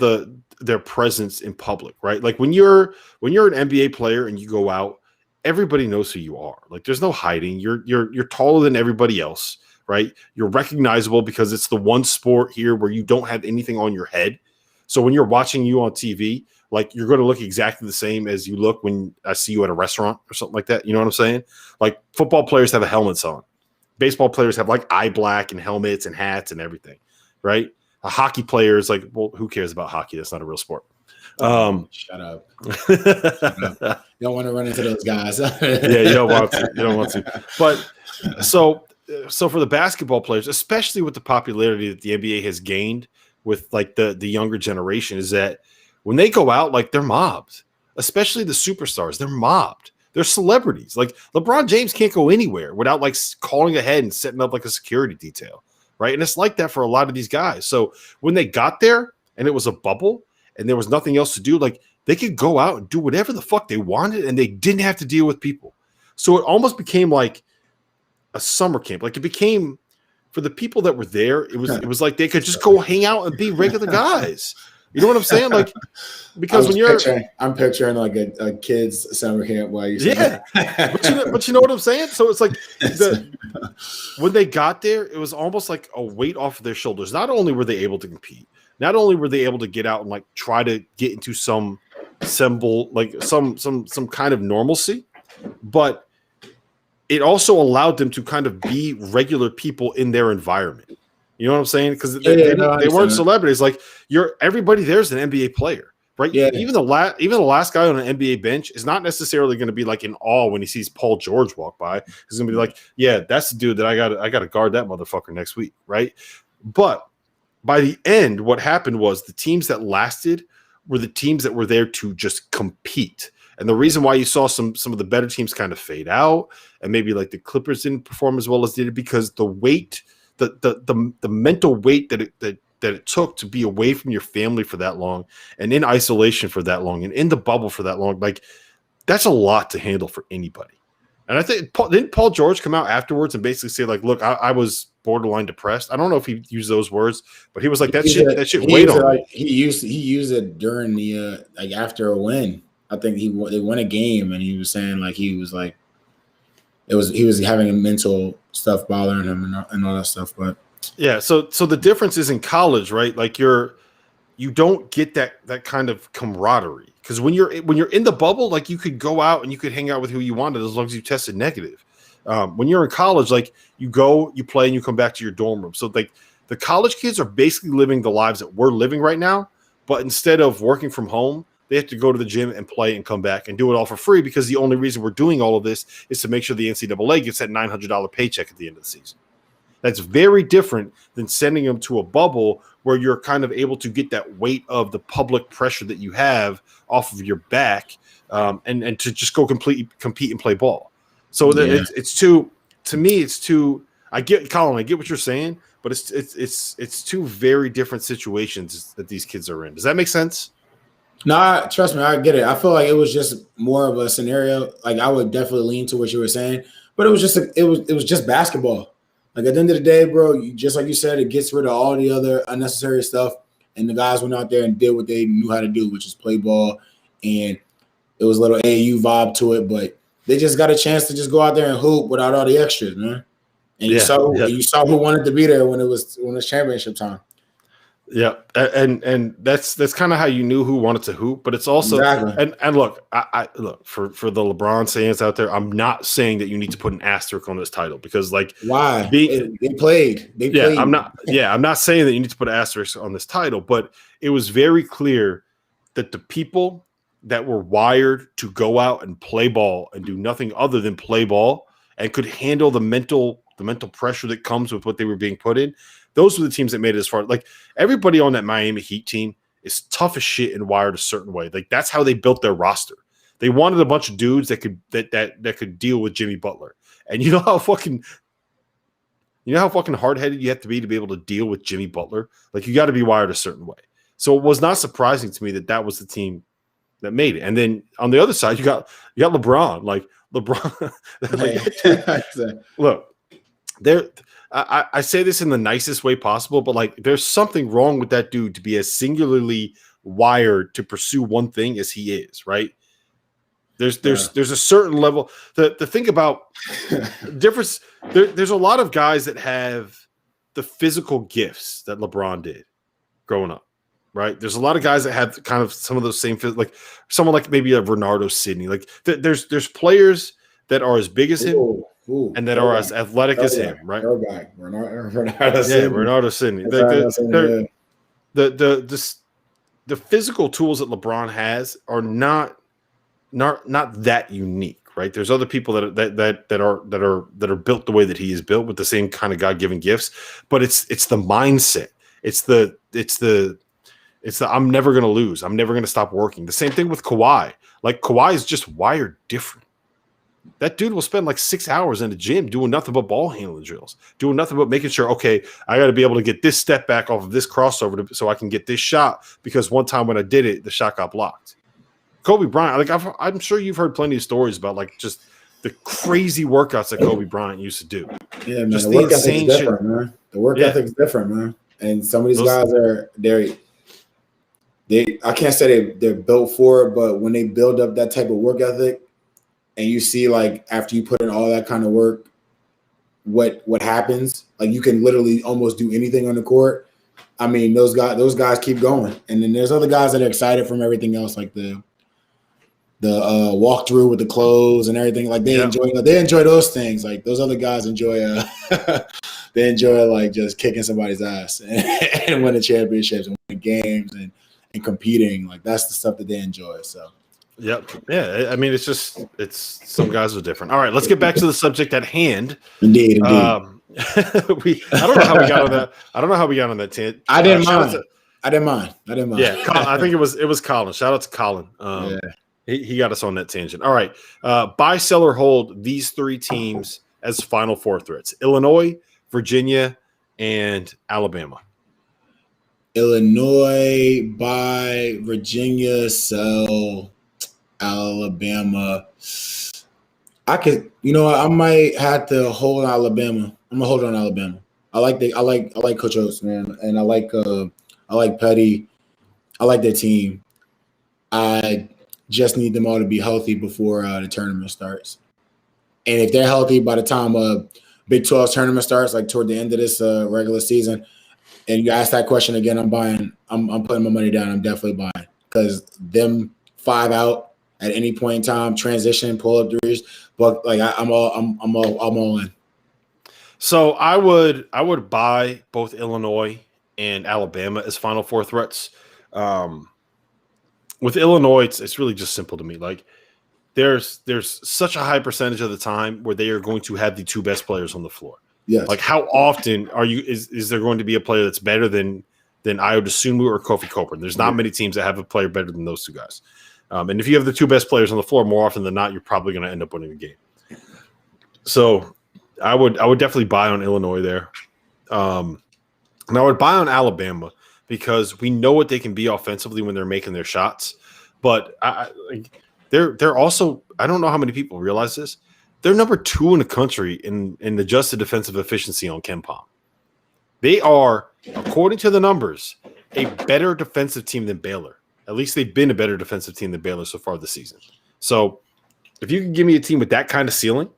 their presence in public, right? Like when you're an NBA player and you go out, everybody knows who you are. Like there's no hiding. You're taller than everybody else, right? You're recognizable because it's the one sport here where you don't have anything on your head. So when you're watching you on TV, like you're going to look exactly the same as you look when I see you at a restaurant or something like that. You know what I'm saying? Like football players have helmets on. Baseball players have like eye black and helmets and hats and everything, right? A hockey player is like, well, who cares about hockey? That's not a real sport. Shut up. Shut up. You don't want to run into those guys. Yeah, you don't want to. You don't want to. But so for the basketball players, especially with the popularity that the NBA has gained with like the younger generation, is that when they go out, like they're mobbed. Especially the superstars, they're mobbed. They're celebrities. Like LeBron James can't go anywhere without like calling ahead and setting up like a security detail, right? And it's like that for a lot of these guys. So when they got there and it was a bubble and there was nothing else to do, like they could go out and do whatever the fuck they wanted and they didn't have to deal with people. So it almost became like a summer camp. Like it became for the people that were there, it was like they could just go hang out and be regular guys. You know what I'm saying? Like, because when I'm picturing like a kid's summer camp while you say that. but you know what I'm saying? So it's like when they got there, it was almost like a weight off of their shoulders. Not only were they able to compete, not only were they able to get out and like try to get into some like some kind of normalcy, but it also allowed them to kind of be regular people in their environment. You know what I'm saying? Because they weren't celebrities. Like everybody there's an NBA player, right? Yeah. Even the last guy on an NBA bench is not necessarily going to be like in awe when he sees Paul George walk by. He's going to be like, yeah, that's the dude that I got to guard that motherfucker next week, right? But by the end, what happened was the teams that lasted were the teams that were there to just compete. And the reason why you saw some of the better teams kind of fade out, and maybe like the Clippers didn't perform as well as they did, because the weight. The mental weight that it took to be away from your family for that long and in isolation for that long and in the bubble for that long, like that's a lot to handle for anybody. And I think didn't Paul George come out afterwards and basically say like, look, I was borderline depressed. I don't know if he used those words, but he was like that shit weighed on me. He used it during the like after a win. I think they won a game and he was saying like he was having a mental stuff bothering him and all that stuff. But yeah, so the difference is in college, right? Like you don't get that kind of camaraderie, because when you're in the bubble, like you could go out and you could hang out with who you wanted as long as you tested negative. When you're in college, like you go, you play, and you come back to your dorm room. So like the college kids are basically living the lives that we're living right now, but instead of working from home, they have to go to the gym and play and come back and do it all for free, because the only reason we're doing all of this is to make sure the NCAA gets that $900 paycheck at the end of the season. That's very different than sending them to a bubble where you're kind of able to get that weight of the public pressure that you have off of your back, and to just go compete and play ball. So it's too, to me, it's too. I get, Colin, I get what you're saying, but it's two very different situations that these kids are in. Does that make sense? No, trust me, I get it. I feel like it was just more of a scenario. Like I would definitely lean to what you were saying, but it was just basketball. Like at the end of the day, bro, just like you said, it gets rid of all the other unnecessary stuff, and the guys went out there and did what they knew how to do, which is play ball, and it was a little AAU vibe to it. But they just got a chance to just go out there and hoop without all the extras, man. And you saw who wanted to be there when it was championship time. Yeah, and that's kind of how you knew who wanted to hoop, but it's also exactly. and look, I look for the LeBron fans out there. I'm not saying that you need to put an asterisk on this title, because like why they played. I'm not saying that you need to put an asterisk on this title, but it was very clear that the people that were wired to go out and play ball and do nothing other than play ball and could handle the mental pressure that comes with what they were being put in. Those were the teams that made it as far. Like everybody on that Miami Heat team is tough as shit and wired a certain way. Like that's how they built their roster. They wanted a bunch of dudes that could deal with Jimmy Butler. And you know how fucking hard-headed you have to be able to deal with Jimmy Butler. Like you got to be wired a certain way. So it was not surprising to me that was the team that made it. And then on the other side, you got LeBron. Like LeBron. Look, there. I say this in the nicest way possible, but like there's something wrong with that dude to be as singularly wired to pursue one thing as he is, right? There's a certain level. The thing about difference, there's a lot of guys that have the physical gifts that LeBron did growing up, right? There's a lot of guys that have kind of some of those same, like someone like maybe a Renardo Sidney. Like there's players that are as big as him. And that are as athletic as him, right? Renardo Sidney. Renardo Sidney. the physical tools that LeBron has are not that unique, right? There's other people that are built the way that he is built with the same kind of God-given gifts, but it's the mindset. It's the I'm never going to lose. I'm never going to stop working. The same thing with Kawhi. Like Kawhi is just wired different. That dude will spend like 6 hours in the gym doing nothing but ball handling drills, doing nothing but making sure, okay, I got to be able to get this step back off of this crossover so I can get this shot, because one time when I did it, the shot got blocked. Kobe Bryant, like I'm sure you've heard plenty of stories about like just the crazy workouts that Kobe Bryant used to do. Yeah, man. Just The work ethic is different, man. The work ethic is different, man. And some of these guys I can't say they're built for it, but when they build up that type of work ethic, and you see like after you put in all that kind of work, what happens? Like you can literally almost do anything on the court. I mean, those guys keep going, and then there's other guys that are excited from everything else, like the walkthrough with the clothes and everything. Like they enjoy those things. Like those other guys enjoy they enjoy like just kicking somebody's ass and winning championships and winning games and competing. Like that's the stuff that they enjoy. So. Yep. Yeah. I mean, it's some guys are different. All right, let's get back to the subject at hand. Indeed. I don't know how we got on that. I don't know how we got on that tangent. I didn't mind. Yeah, I think it was Colin. Shout out to Colin. He got us on that tangent. All right. Buy, sell, or hold these three teams as Final Four threats: Illinois, Virginia, and Alabama. Illinois, buy, Virginia, sell, Alabama. I might have to hold Alabama. I'm gonna hold on Alabama. I like Coach Oates, man, and I like Petty. I like their team. I just need them all to be healthy before the tournament starts. And if they're healthy by the time Big 12 tournament starts, like toward the end of this regular season, and you ask that question again, I'm buying. I'm putting my money down. I'm definitely buying, because them 5 out at any point in time, transition, pull up threes, but like I'm all in. So I would buy both Illinois and Alabama as Final Four threats. With Illinois, it's really just simple to me. Like there's such a high percentage of the time where they are going to have the two best players on the floor. Yes. Like how often is there going to be a player that's better than Ayo Dosunmu or Kofi Cockburn? There's not many teams that have a player better than those two guys. And if you have the two best players on the floor, more often than not, you're probably going to end up winning the game. So I would definitely buy on Illinois there. And I would buy on Alabama because we know what they can be offensively when they're making their shots. But they're also, I don't know how many people realize this, they're number 2 in the country in adjusted defensive efficiency on KenPom. They are, according to the numbers, a better defensive team than Baylor. At least they've been a better defensive team than Baylor so far this season. So if you can give me a team with that kind of ceiling,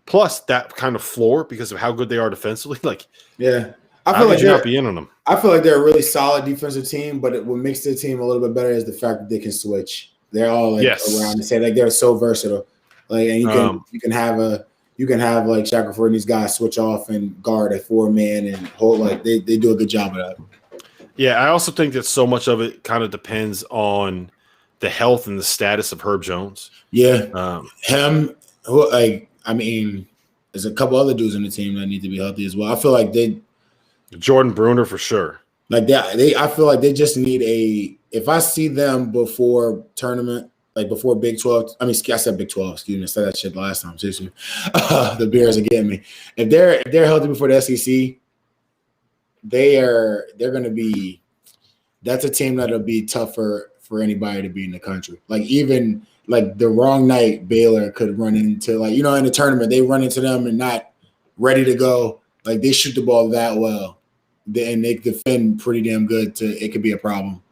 plus that kind of floor because of how good they are defensively, like I feel like not be in on them. I feel like they're a really solid defensive team, but what makes their team a little bit better is the fact that they can switch. They're all around the same. Like they're so versatile. Like, and you can have like Shackelford and these guys switch off and guard a 4-man and hold. Like they do a good job of that. Yeah, I also think that so much of it kind of depends on the health and the status of Herb Jones. Yeah, there's a couple other dudes on the team that need to be healthy as well. I feel like Jordan Bruner for sure. Like I feel like they just need if I see them before tournament, like before Big 12. I said Big 12. Excuse me, I said that shit last time. Seriously, the Bears are getting me. If they're healthy before the SEC, they're going to be. That's a team that'll be tougher for anybody to beat in the country. Like even like the wrong night, Baylor could run into in the tournament they run into them and not ready to go. Like they shoot the ball that well, and they defend pretty damn good. It could be a problem.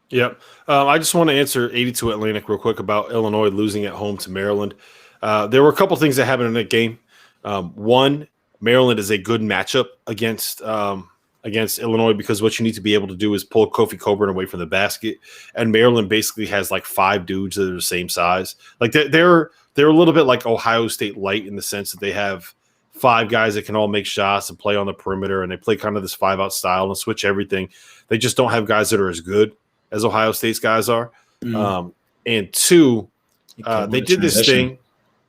Yep. I just want to answer 82 Atlantic real quick about Illinois losing at home to Maryland. There were a couple things that happened in that game. One, Maryland is a good matchup against Illinois because what you need to be able to do is pull Kofi Cockburn away from the basket. And Maryland basically has like 5 dudes that are the same size. Like they're a little bit like Ohio State light in the sense that they have 5 guys that can all make shots and play on the perimeter, and they play kind of this 5-out style and switch everything. They just don't have guys that are as good. as Ohio State's guys are. Mm. And two, they did this transition. thing.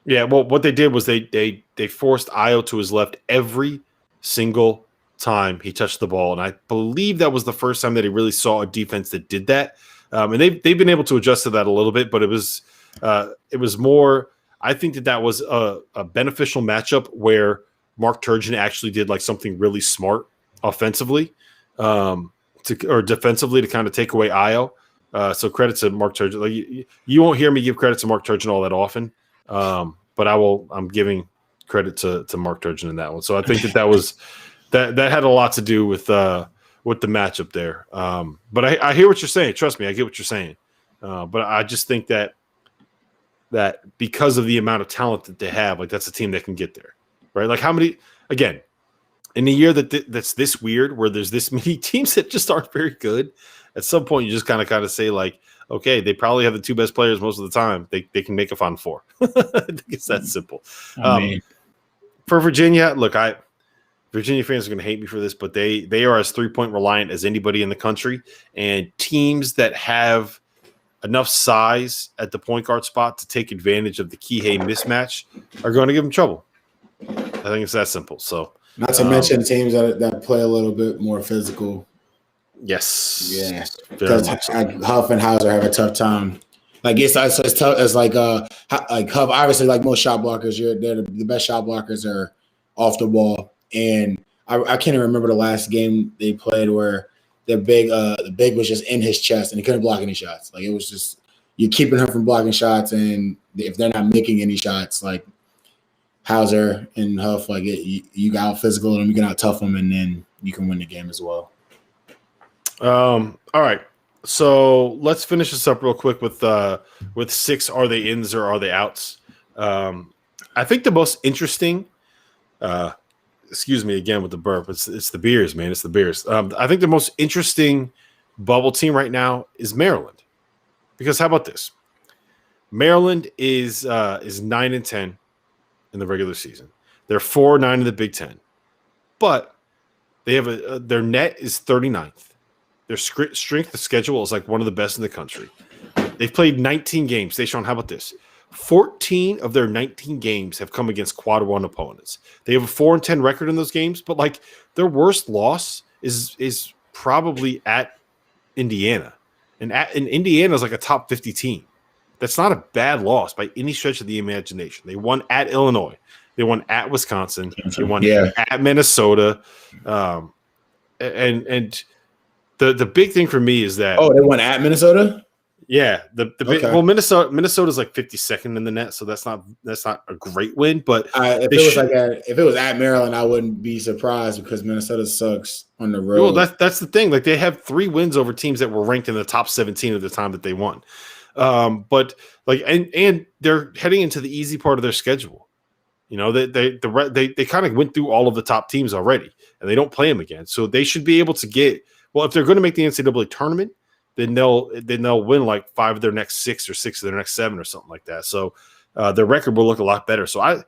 Yeah, well, what they did was they forced Io to his left every single time he touched the ball, and I believe that was the first time that he really saw a defense that did that. And they've been able to adjust to that a little bit, but it was more. I think that was a beneficial matchup where Mark Turgeon actually did like something really smart offensively, or defensively to kind of take away Io. So credit to Mark Turgeon. Like you won't hear me give credit to Mark Turgeon all that often. But I'm giving credit to Mark Turgeon in that one. So I think that was that had a lot to do with the matchup there. But I hear what you're saying. Trust me, I get what you're saying. But I just think that because of the amount of talent that they have, like that's a team that can get there, right? Like how many again in a year that's this weird where there's this many teams that just aren't very good. At some point, you just kind of say like, okay, they probably have the two best players most of the time. They can make a Final Four. I think it's that simple. For Virginia, look, Virginia fans are going to hate me for this, but they are as 3-point reliant as anybody in the country. And teams that have enough size at the point guard spot to take advantage of the Kihei mismatch are going to give them trouble. I think it's that simple. So, not to mention teams that play a little bit more physical. Yes. Yeah. Because Huff and Hauser have a tough time. Like it's tough. It's like Huff. Obviously, like most shot blockers, they're the best shot blockers are off the ball. And I can't even remember the last game they played where the big was just in his chest and he couldn't block any shots. Like it was just you're keeping him from blocking shots, and if they're not making any shots, like Hauser and Huff, like you got out physical them, you can out tough them, and then you can win the game as well. All right. So let's finish this up real quick with 6. Are they ins or are they outs? I think the most interesting, excuse me again with the burp. It's the beers, man. It's the beers. I think the most interesting bubble team right now is Maryland, because how about this? Maryland is 9-10 in the regular season. They're 4-9 in the Big Ten, but they have their net is 39th. Their strength of schedule is like one of the best in the country. They've played 19 games. Deshaun, how about this? 14 of their 19 games have come against quad 1 opponents. They have a 4-10 record in those games, but like their worst loss is probably at Indiana. And Indiana is like a top 50 team. That's not a bad loss by any stretch of the imagination. They won at Illinois. They won at Wisconsin. They won at Minnesota. And the big thing for me is that they won at Minnesota. Yeah, well, Minnesota's like 52nd in the net, so that's not a great win. But if it was at Maryland, I wouldn't be surprised because Minnesota sucks on the road. Well, that's the thing. Like they have 3 wins over teams that were ranked in the top 17 at the time that they won. But like and they're heading into the easy part of their schedule. You know, they kind of went through all of the top teams already, and they don't play them again. So they should be able to get. Well, if they're going to make the NCAA tournament, then they'll win like 5 of their next 6 or 6 of their next 7 or something like that. So their record will look a lot better. So I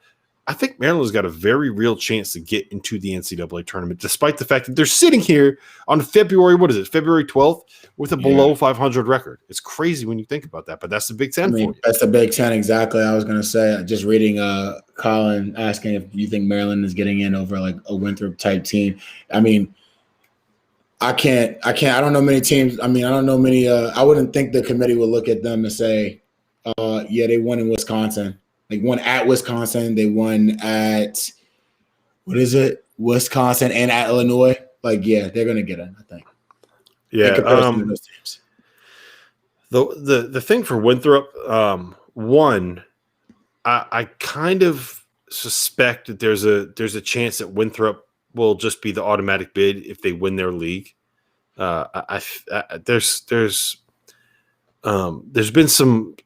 think Maryland's got a very real chance to get into the NCAA tournament, despite the fact that they're sitting here on February 12th with a below 500 record. It's crazy when you think about that, but that's the Big Ten for you. That's the Big Ten, exactly. I was going to say, just reading Colin asking if you think Maryland is getting in over like a Winthrop type team. I mean, I don't know many teams. I mean, I don't know many. I wouldn't think the committee would look at them and say, they won in Wisconsin. They won at Wisconsin. They won at, Wisconsin and at Illinois. Like, yeah, they're going to get in, I think. Yeah. In comparison to those teams. The thing for Winthrop, I kind of suspect that there's a chance that Winthrop will just be the automatic bid if they win their league. There's been some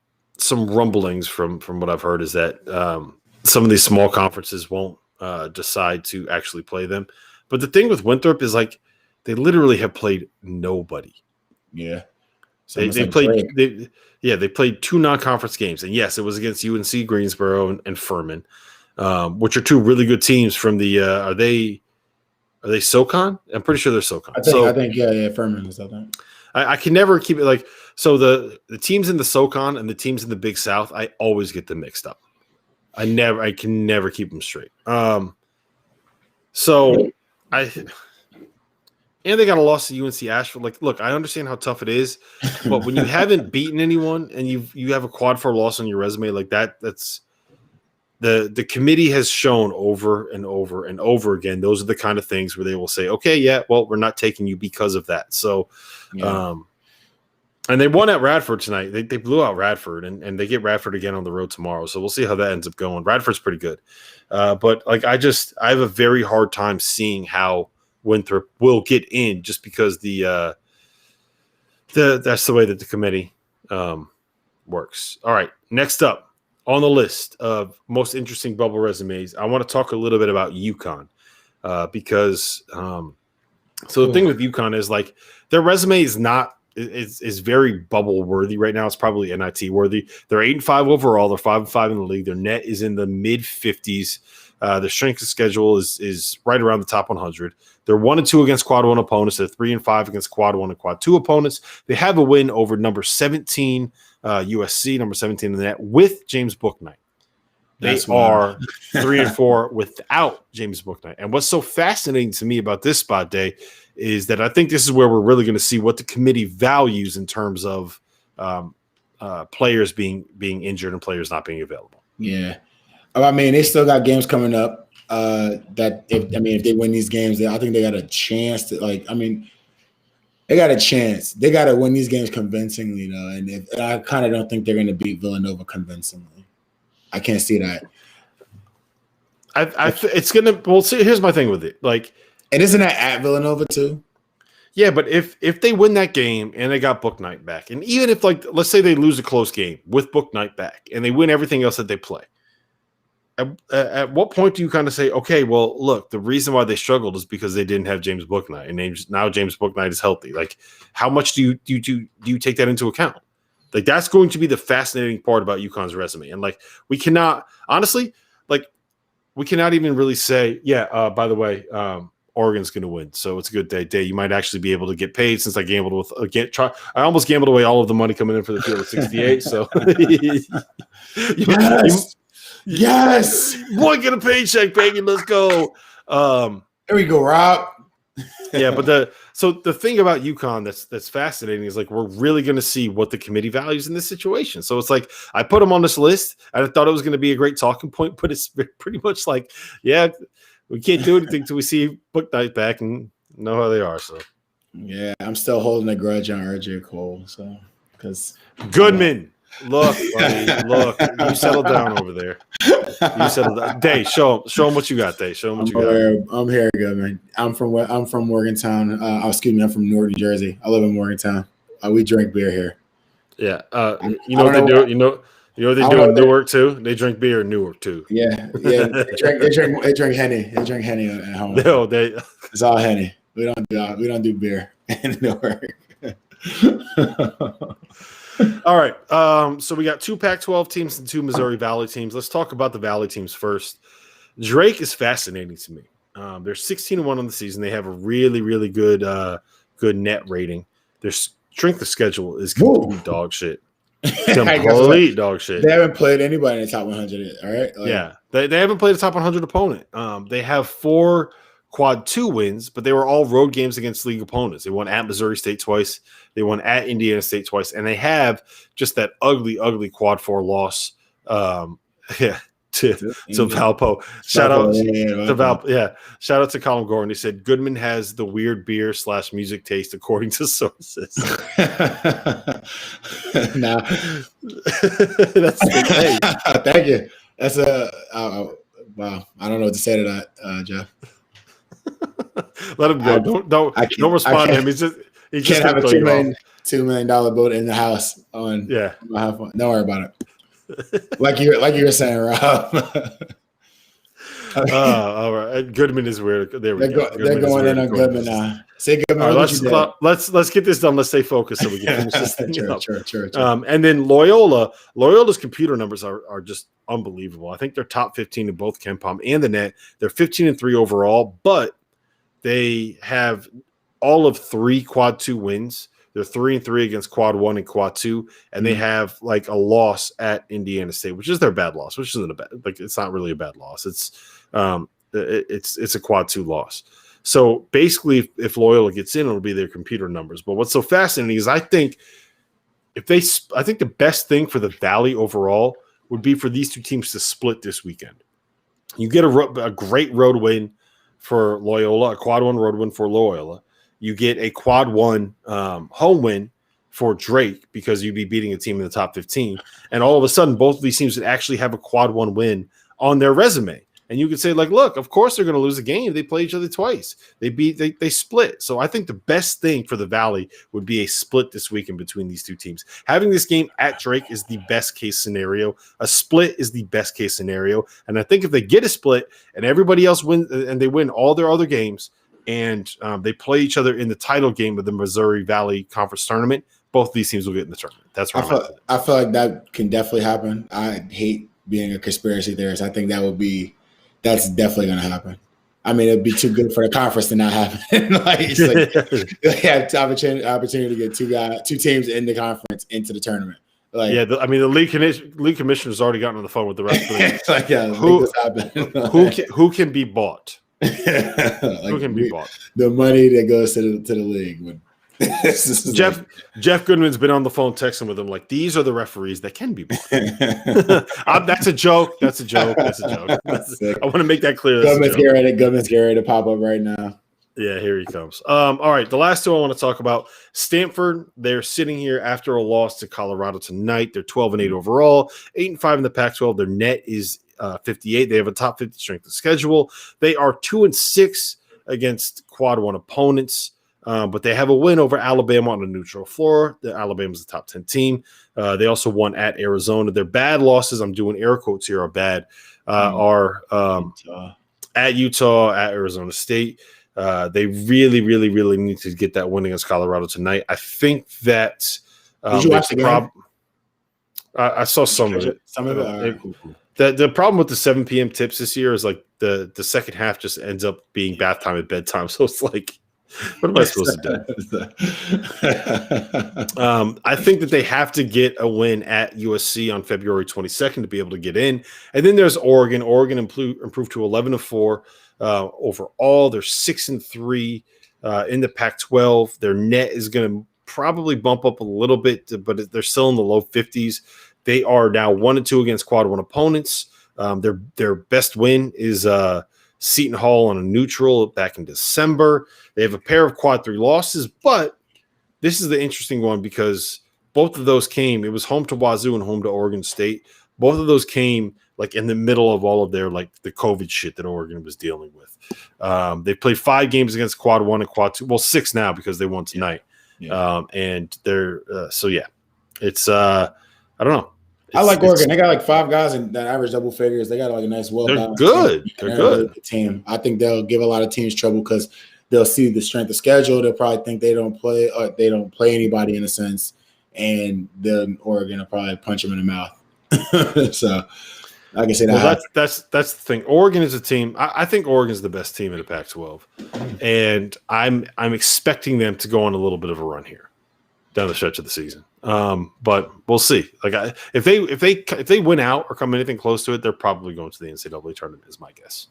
rumblings from what I've heard is that some of these small conferences won't decide to actually play them. But the thing with Winthrop is like they literally have played nobody. Yeah. They played 2 non-conference games, and yes, it was against UNC Greensboro and Furman, which are 2 really good teams from the. Are they SoCon? I'm pretty sure they're SoCon. I think Furman is, I think. I can never keep it like so. The teams in the SoCon and the teams in the Big South, I always get them mixed up. I can never keep them straight. So I. And they got a loss to UNC Asheville. Like, look, I understand how tough it is, but when you haven't beaten anyone and you have a quad 4 loss on your resume like that, that's the committee has shown over and over and over again. Those are the kind of things where they will say, okay, yeah, well, we're not taking you because of that. So, and they won at Radford tonight. They blew out Radford, and they get Radford again on the road tomorrow. So we'll see how that ends up going. Radford's pretty good, but like I have a very hard time seeing how Winthrop will get in just because that's the way that the committee works. All right, next up on the list of most interesting bubble resumes, I want to talk a little bit about UConn because so the thing with UConn is like their resume is very bubble worthy right now. It's probably NIT worthy. They're 8-5 overall. They're 5-5 in the league. Their net is in the mid 50s. Their strength of schedule is right around the top 100. They're 1-2 against quad 1 opponents. They're 3-5 against quad 1 and quad 2 opponents. They have a win over number 17 USC, number 17 in the net with James Bouknight. They are 3-4 without James Bouknight. And what's so fascinating to me about this spot day is that I think this is where we're really going to see what the committee values in terms of players being injured and players not being available. Yeah. I mean, they still got games coming up. If they win these games, I think they got a chance to they got a chance. They got to win these games convincingly, though. And I kind of don't think they're going to beat Villanova convincingly. I can't see that. It's gonna. Well, see, here's my thing with it. Like, and isn't that at Villanova too? Yeah, but if they win that game and they got Bouknight back, and even if let's say they lose a close game with Bouknight back and they win everything else that they play. At what point do you kind of say, okay, well, look, the reason why they struggled is because they didn't have James Bouknight, and now James Bouknight is healthy. Like, how much do you take that into account? Like, that's going to be the fascinating part about UConn's resume. And we cannot even really say, by the way, Oregon's going to win, so it's a good day. You might actually be able to get paid since I gambled I almost gambled away all of the money coming in for the field at 68. So. Yes. Boy, get a paycheck, baby. Let's go. There we go, Rob. Yeah, but the thing about UConn that's fascinating is we're really going to see what the committee values in this situation. So it's I put them on this list, and I thought it was going to be a great talking point, but it's pretty much we can't do anything till we see Bouknight back and know how they are. So yeah, I'm still holding a grudge on RJ Cole. So because Goodman. Look, buddy, look. You settle down over there. You settle down. Day, show them what you got, Day. Show them what you got. I'm here, good man. I'm from Morgantown. I'm from Newark, New Jersey. I live in Morgantown. We drink beer here. Yeah. You know what they do? You know what they do in Newark too? They drink beer in Newark too. Yeah. They drink Henny. They drink Henny at home. No, it's all Henny. We don't do beer in Newark. All right. So we got 2 Pac-12 teams and 2 Missouri Valley teams. Let's talk about the Valley teams first. Drake is fascinating to me. They're 16-1 on the season. They have a really, really good net rating. Their strength of schedule is complete dog shit. Complete dog shit. They haven't played anybody in the top 100 yet, all right? Yeah. They haven't played a top 100 opponent. They have 4 quad 2 wins, but they were all road games against league opponents. They won at Missouri State twice. They won at Indiana State twice, and they have just that ugly quad 4 loss. To Valpo. Shout out to Valpo. Yeah, shout out to Colin Gordon. He said Goodman has the weird beer / music taste, according to sources. Nah, hey. Thank you. That's wow. I don't know what to say to that, Jeff. Let him go. Don't respond to him. He just can't have a $2 million boat in the house on. Yeah. Don't worry about it. Like you were saying, Rob. All right. Goodman is weird. There we go. They're going in on Goodman now. Say Goodman. Right, let's get this done. Let's stay focused so we can finish this thing up. Sure. And then Loyola's computer numbers are just unbelievable. I think they're top 15 in both KenPom and the net. They're 15-3 overall, but they have all of 3 quad 2 wins. They're 3-3 against quad 1 and quad 2, and they have like a loss at Indiana State, which is their bad loss, which isn't a bad, like it's not really a bad loss. It's a quad 2 loss. So basically, if Loyola gets in, it'll be their computer numbers. But what's so fascinating is I think the best thing for the Valley overall would be for these two teams to split this weekend. You get a great road win for Loyola, a quad 1 road win for Loyola. You get a quad 1 home win for Drake because you'd be beating a team in the top 15. And all of a sudden, both of these teams would actually have a quad 1 win on their resume. And you could say, like, look, of course they're going to lose a game. They play each other twice. They split. So I think the best thing for the Valley would be a split this weekend between these two teams. Having this game at Drake is the best case scenario. A split is the best case scenario. And I think if they get a split and everybody else wins and they win all their other games and they play each other in the title game of the Missouri Valley Conference Tournament, both of these teams will get in the tournament. That's where I feel like that can definitely happen. I hate being a conspiracy theorist. I think that's definitely going to happen. I mean, it'd be too good for the conference to not happen. They have opportunity to get two teams in the conference into the tournament. The league commissioner's already gotten on the phone with the referee. Who can be bought? Who can be bought? The money that goes to the league would. Jeff Goodman's been on the phone texting with him like, these are the referees that can be bought. That's a joke. I want to make that clear. Goodman's getting ready to pop up right now. Yeah, here he comes. All right, the last two I want to talk about. Stanford, they're sitting here after a loss to Colorado tonight. They're 12-8 overall, 8-5 in the Pac-12. Their net is 58. They have a top 50 strength of schedule. They are 2-6 against quad 1 opponents. But they have a win over Alabama on a neutral floor. Alabama's a top 10 team. They also won at Arizona. Their bad losses, I'm doing air quotes here, are bad, are at Utah, at Arizona State. They really, really, really need to get that win against Colorado tonight. I think that Did you watch the game? I saw some of it. The problem with the 7 p.m. tips this year is like the second half just ends up being bath time at bedtime. So it's like, what am I supposed to do? I think that they have to get a win at USC on February 22nd to be able to get in. And then there's Oregon. Oregon improved to 11-4 overall. They're 6-3 in the Pac-12. Their net is going to probably bump up a little bit, but they're still in the low 50s. They are now 1-2 against quad 1 opponents. Their best win is Seton Hall on a neutral back in December. They have a pair of quad 3 losses, but this is the interesting one because both of those came. It was home to Wazoo and home to Oregon State. Both of those came like in the middle of all of their like the COVID shit that Oregon was dealing with. They played 5 games against quad 1 and quad 2. Well, 6 now because they won tonight. Yeah. And they're it's I don't know. I like Oregon. They got like 5 guys that average double figures. They got like a nice, well-balanced team. They're good. Team. I think they'll give a lot of teams trouble because they'll see the strength of schedule. They'll probably think they don't play anybody in a sense, and then Oregon will probably punch them in the mouth. So, like I said, that's the thing. Oregon is a team. I think Oregon's the best team in the Pac-12, and I'm expecting them to go on a little bit of a run here down the stretch of the season. But we'll see. Like if they win out or come anything close to it, they're probably going to the NCAA tournament, is my guess.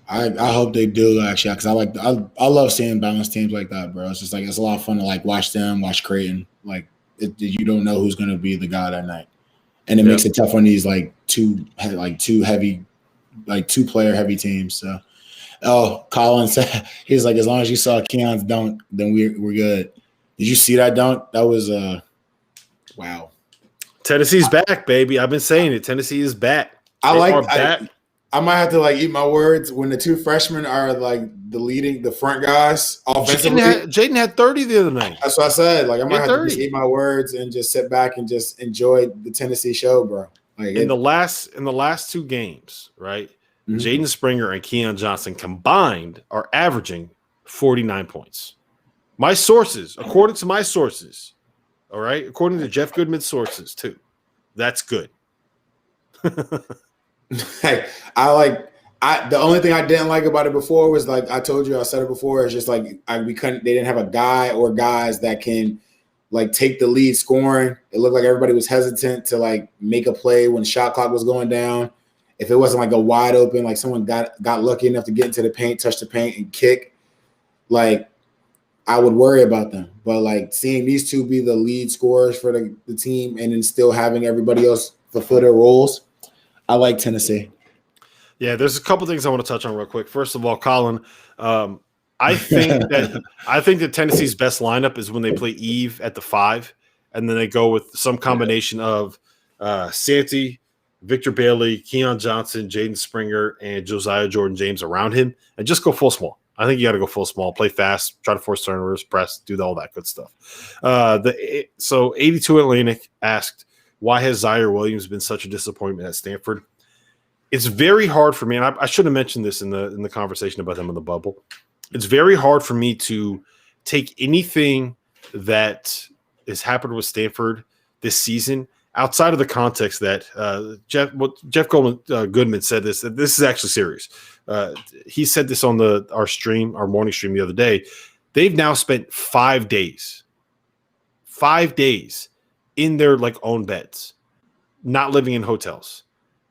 I hope they do actually, because I love seeing balanced teams like that, bro. It's just like it's a lot of fun to like watch them, watch Creighton. Like you don't know who's going to be the guy that night, and it makes it tough on these like two player heavy teams. So, Colin said he's like, as long as you saw Keon's dunk, then we're good. Did you see that dunk? That was wow. Tennessee's back, baby. I've been saying it. Tennessee is back. I might have to like eat my words when the 2 freshmen are like the front guys offensively. Jaden had 30 the other night. That's what I said. Like I might have to just eat my words and just sit back and just enjoy the Tennessee show, bro. Like in the last 2 games, right? Mm-hmm. Jaden Springer and Keon Johnson combined are averaging 49 points. My sources, according to my sources, all right, according to Jeff Goodman's sources too, that's good. Hey, I The only thing I didn't like about it before was like I told you, I said it before. It's just like we couldn't. They didn't have a guy or guys that can like take the lead scoring. It looked like everybody was hesitant to like make a play when the shot clock was going down. If it wasn't like a wide open, like someone got lucky enough to get into the paint, touch the paint, and kick, like I would worry about them. But like seeing these two be the lead scorers for the team and then still having everybody else fulfill their roles, I like Tennessee. Yeah, there's a couple things I want to touch on real quick. First of all, Colin, I think that Tennessee's best lineup is when they play Eve at the 5, and then they go with some combination of Santee, Victor Bailey, Keon Johnson, Jaden Springer, and Josiah Jordan-James around him, and just go full small. I think you got to go full small, play fast, try to force turnovers, press, do all that good stuff. So 82 Atlantic asked, why has Zire Williams been such a disappointment at Stanford? It's very hard for me, and I should have mentioned this in the conversation about them in the bubble. It's very hard for me to take anything that has happened with Stanford this season outside of the context that Jeff Goodman said this. This is actually serious. He said this on our morning stream the other day. They've now spent 5 days in their like own beds, not living in hotels.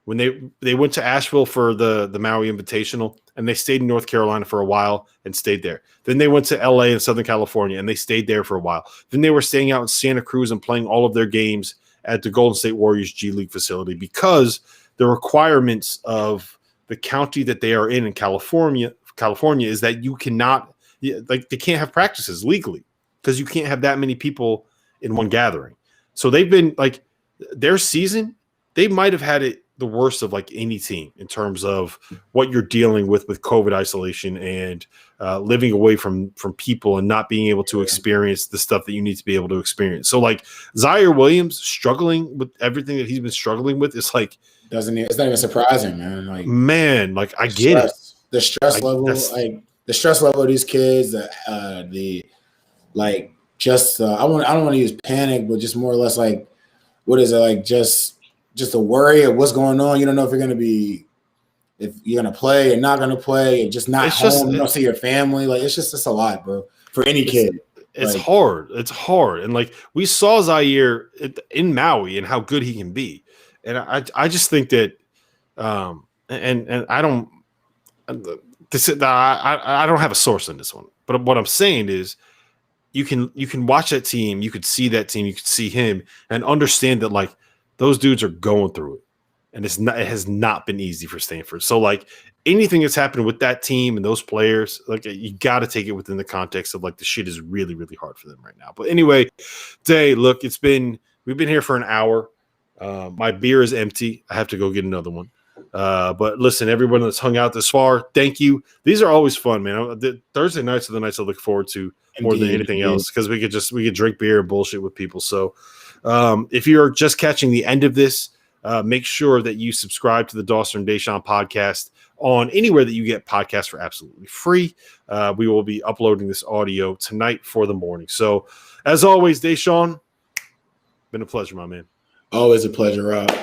When they went to Asheville for the Maui Invitational, and they stayed in North Carolina for a while and stayed there. Then they went to LA and Southern California, and they stayed there for a while. Then they were staying out in Santa Cruz and playing all of their games at the Golden State Warriors G League facility because the requirements of the county that they are in California is that you cannot, like, they can't have practices legally because you can't have that many people in one gathering. So they've been like their season, they might have had it the worst of like any team in terms of what you're dealing with COVID isolation and living away from people and not being able to experience the stuff that you need to be able to experience. So like Zire Williams struggling with everything that he's been struggling with is like, it's not even surprising, man. Like I get it. The stress level, the stress level of these kids, I don't want to use panic, but just more or less like, what is it like? Just a worry of what's going on. You don't know if you're gonna play or not gonna play, and just not home. You don't see your family. Like it's a lot, bro. For any kid, it's hard. It's hard. And like we saw Zire in Maui and how good he can be. And I just think that, and I don't. I don't have a source on this one, but what I'm saying is, you can watch that team, you could see that team, you could see him, and understand that like. Those dudes are going through it, and it has not been easy for Stanford. So, like anything that's happened with that team and those players, like you got to take it within the context of like the shit is really, really hard for them right now. But anyway, Day, look, we've been here for an hour. My beer is empty. I have to go get another one. But listen, everyone that's hung out this far, thank you. These are always fun, man. The Thursday nights are the nights I look forward to more than anything else because we could drink beer and bullshit with people. So. If you're just catching the end of this, make sure that you subscribe to the Dauster and Da'Sean podcast on anywhere that you get podcasts for absolutely free. We will be uploading this audio tonight for the morning. So, as always, Da'Sean, been a pleasure, my man. Always a pleasure, Rob.